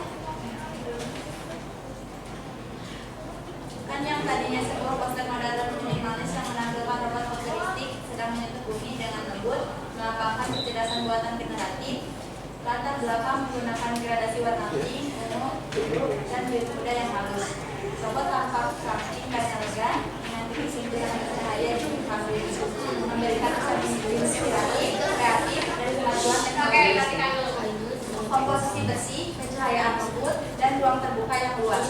kan yang tadinya sebuah poster modern minimalis yang menampilkan robot futuristik sedang menyentuh bumi dengan lembut, melambangkan kecerdasan buatan generatif. Latar belakang menggunakan gradasi warna pink, ungu, biru, dan biru muda yang halus. Robot tampak ramping dan elegan dengan titik sentuhan bercahaya di permukaan bumi, memberikan kesan inspiratif, kreatif, dan kemajuan teknologi. Komposisi bersih, pencahayaan lembut, dan ruang terbuka yang luas.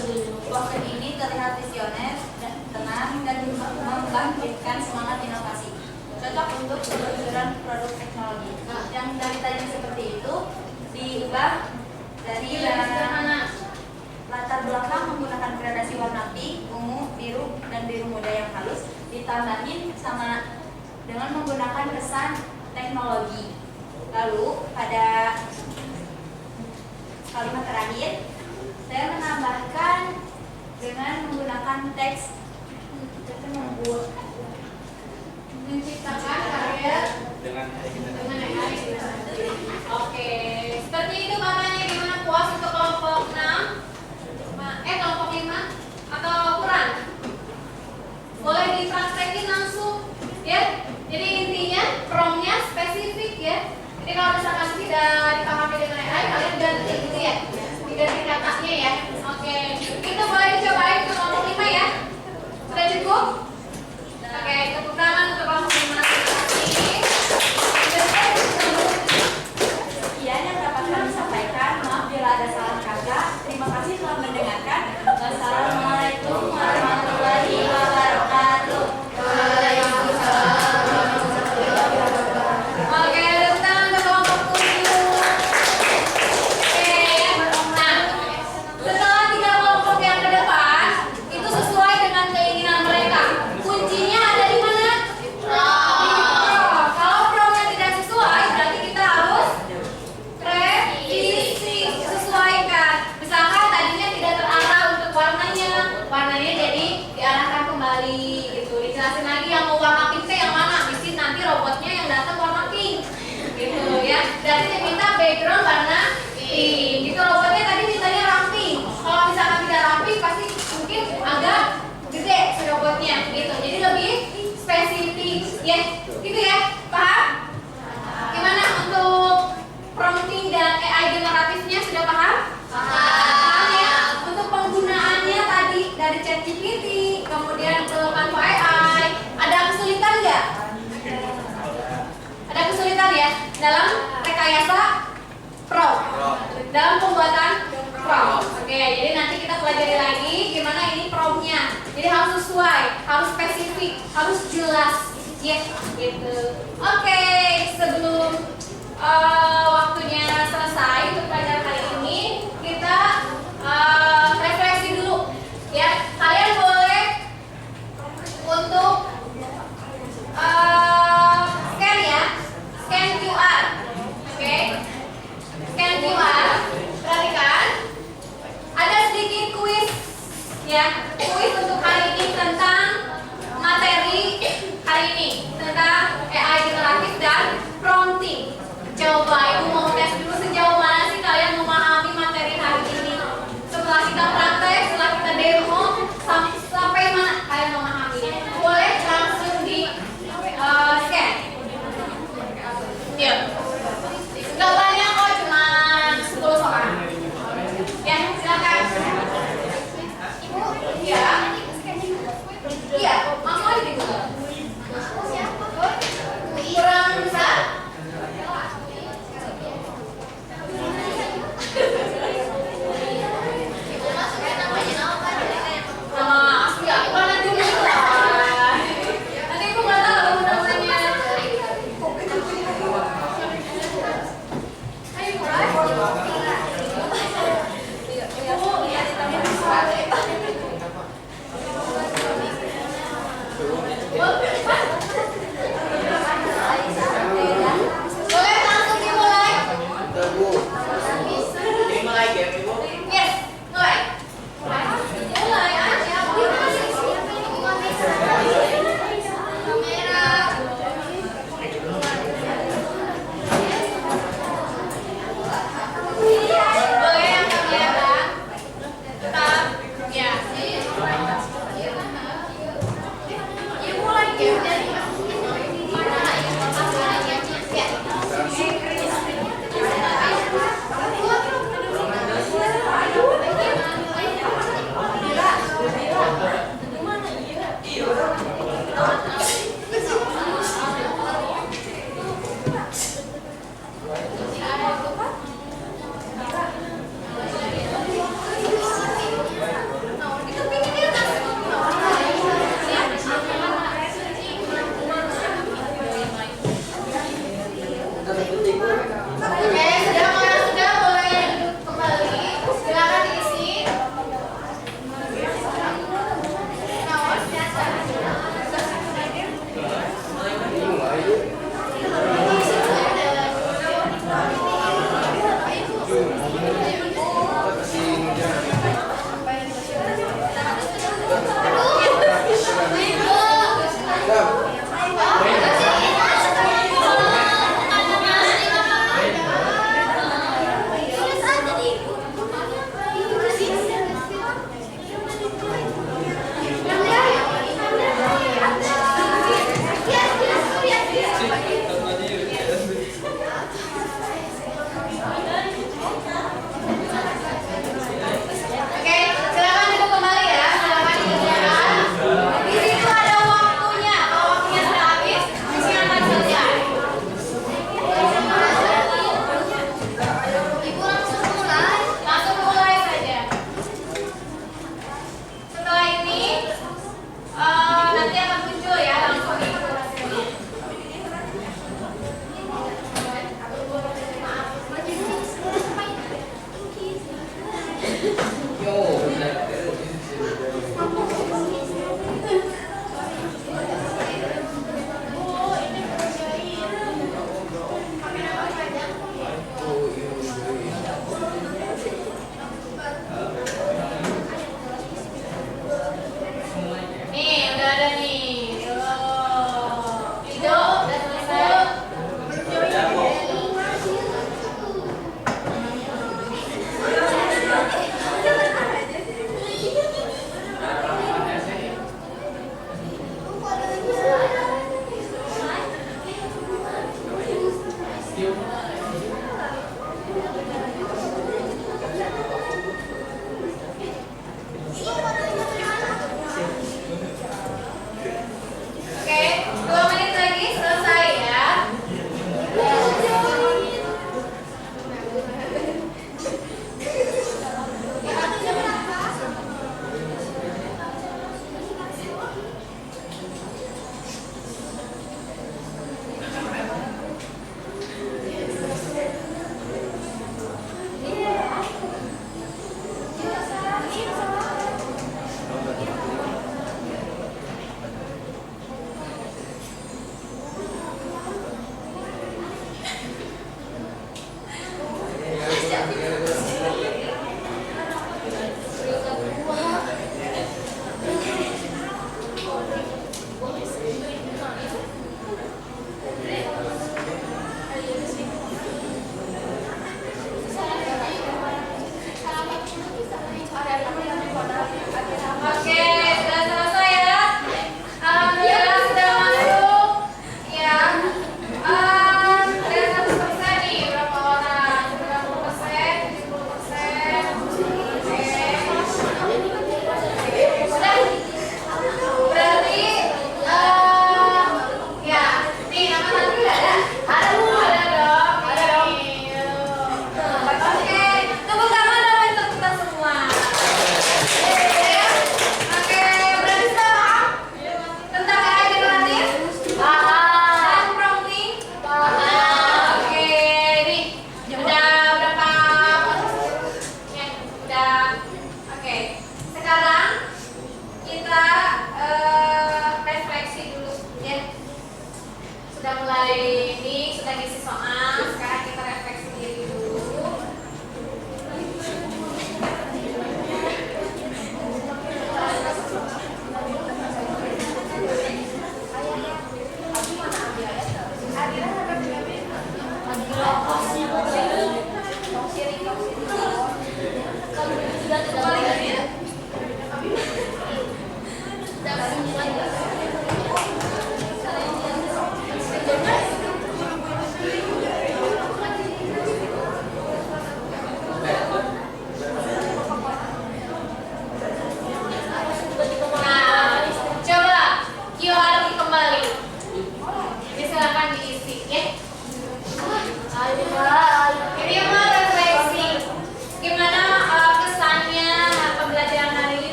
Poster ini terlihat visioner, dan tenang, dan membangkitkan semangat inovasi. Cocok untuk peluncuran produk teknologi. Yang dari tadi seperti itu diubah dari latar belakang menggunakan gradasi warna pink, ungu, biru, dan biru muda yang halus, ditambahin sama dengan menggunakan kesan teknologi. Lalu pada kalimat terakhir saya menambahkan dengan menggunakan teks Menciptakan karya dengan AI generatif. dengan AI. semuanya ya. Oke, itu boleh dicobain untuk kelompok 5 ya. Sudah cukup? Oke, tepuk tangan untuk kelompok 5. Sekian yang dapat kami sampaikan. Maaf bila ada salah kata. Terima kasih telah mendengarkan. Wassalamualaikum warahmatullahi wabarakatuh. Oke, tepuk tangan untuk kelompok 7. Oke, nah setelah 3 kelompok yang ke depan itu sesuai dengan keinginan mereka. Kuncinya ada di mana? Di prom. Kalau promnya tidak sesuai, berarti kita harus revisi, sesuaikan. Misalkan tadinya tidak terarah untuk warnanya jadi diarahkan kembali gitu. Dijelasin lagi yang mau warna pink yang mana, mesti nanti robotnya yang datang warna pink gitu ya. Berarti diminta background warna pink gitu. Robotnya tadi mintanya ramping. Kalau misalkan tidak ramping pasti mungkin agak gede si robotnya gitu. Jadi lebih spesifik ya. Gitu ya. Paham? Gimana untuk prompting dan AI generatifnya sudah paham? Paham ya? Untuk penggunaannya tadi dari ChatGPT kemudian ke Canva AI, ada kesulitan nggak? Ada kesulitan ya dalam rekayasa prompt, dalam pembuatan prompt. Oke, jadi nanti kita pelajari lagi gimana ini promptnya. Jadi harus sesuai, harus spesifik, harus jelas, ya gitu. Oke, sebelum waktunya selesai untuk pelajaran kali ini, kita refleksi dulu, ya. Kalian boleh untuk scan ya, scan QR, oke? Scan QR, perhatikan. Ada sedikit kuis, ya, kuis untuk hari ini tentang materi hari ini tentang AI generatif dan prompting. Coba ibu mau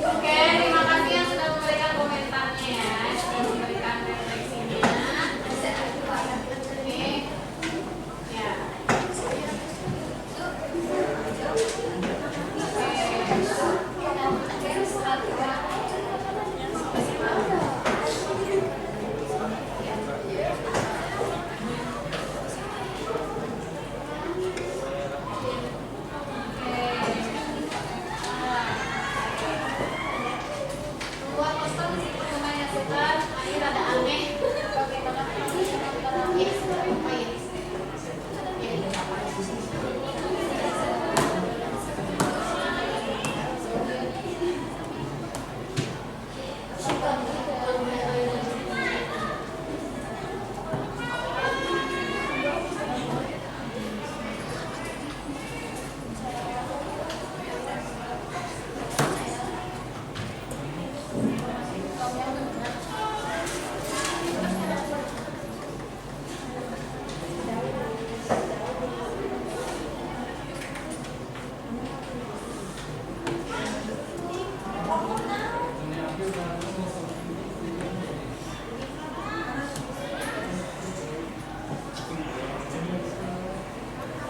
Oke, terima kasih yang sudah memberikan komentarnya ya, sudah memberikan refleksinya. Oke, ya. Buat poster di situ lumayan suka, ini rada aneh.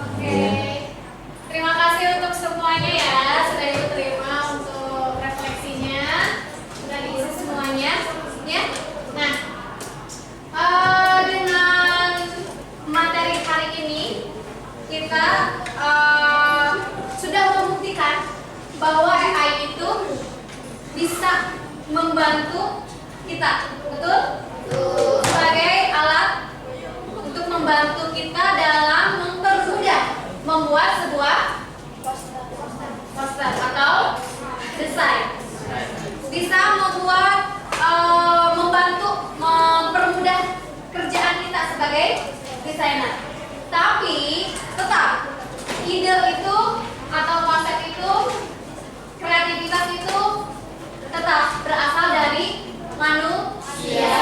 Oke, terima kasih untuk semuanya ya, sudah diterima untuk refleksinya, sudah diisi semuanya, ya. Nah, dengan materi hari ini kita sudah membuktikan bahwa AI itu bisa membantu kita, betul? Sebagai alat untuk membantu kita dalam mempermudah membuat sebuah poster atau desain. Bisa membuat membantu mempermudah kerjaan kita sebagai desainer. Tapi tetap ide itu atau konsep itu, kreativitas itu tetap berasal dari manusia.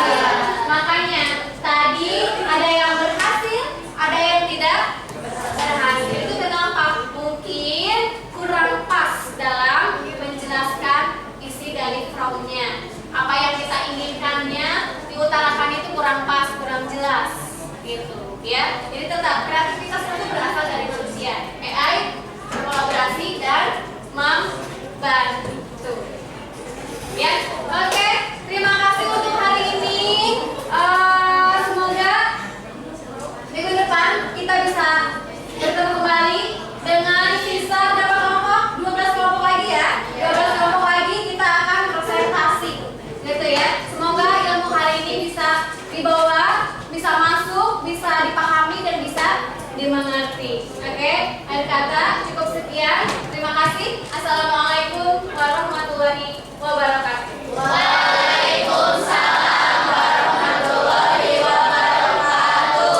Makanya tadi ada yang berhasil, ada yang tidak berhasil. Itu kenapa? Mungkin kurang pas dalam menjelaskan isi dari prompt-nya. Apa yang kita inginkannya diutarakan itu kurang pas, kurang jelas, gitu ya. Jadi tetap kreativitas itu berasal dari manusia. AI berkolaborasi dan membantu. Ya, oke. Terima kasih untuk hari ini. Semoga minggu depan kita bisa bertemu kembali dengan sisa berapa kelompok? 12 kelompok lagi ya. 12 kelompok lagi kita akan presentasi, gitu ya. Semoga ilmu hari ini bisa dibawa, bisa masuk, bisa dipahami dan bisa dimengerti. Oke, akhir kata cukup sekian. Terima kasih. Assalamualaikum.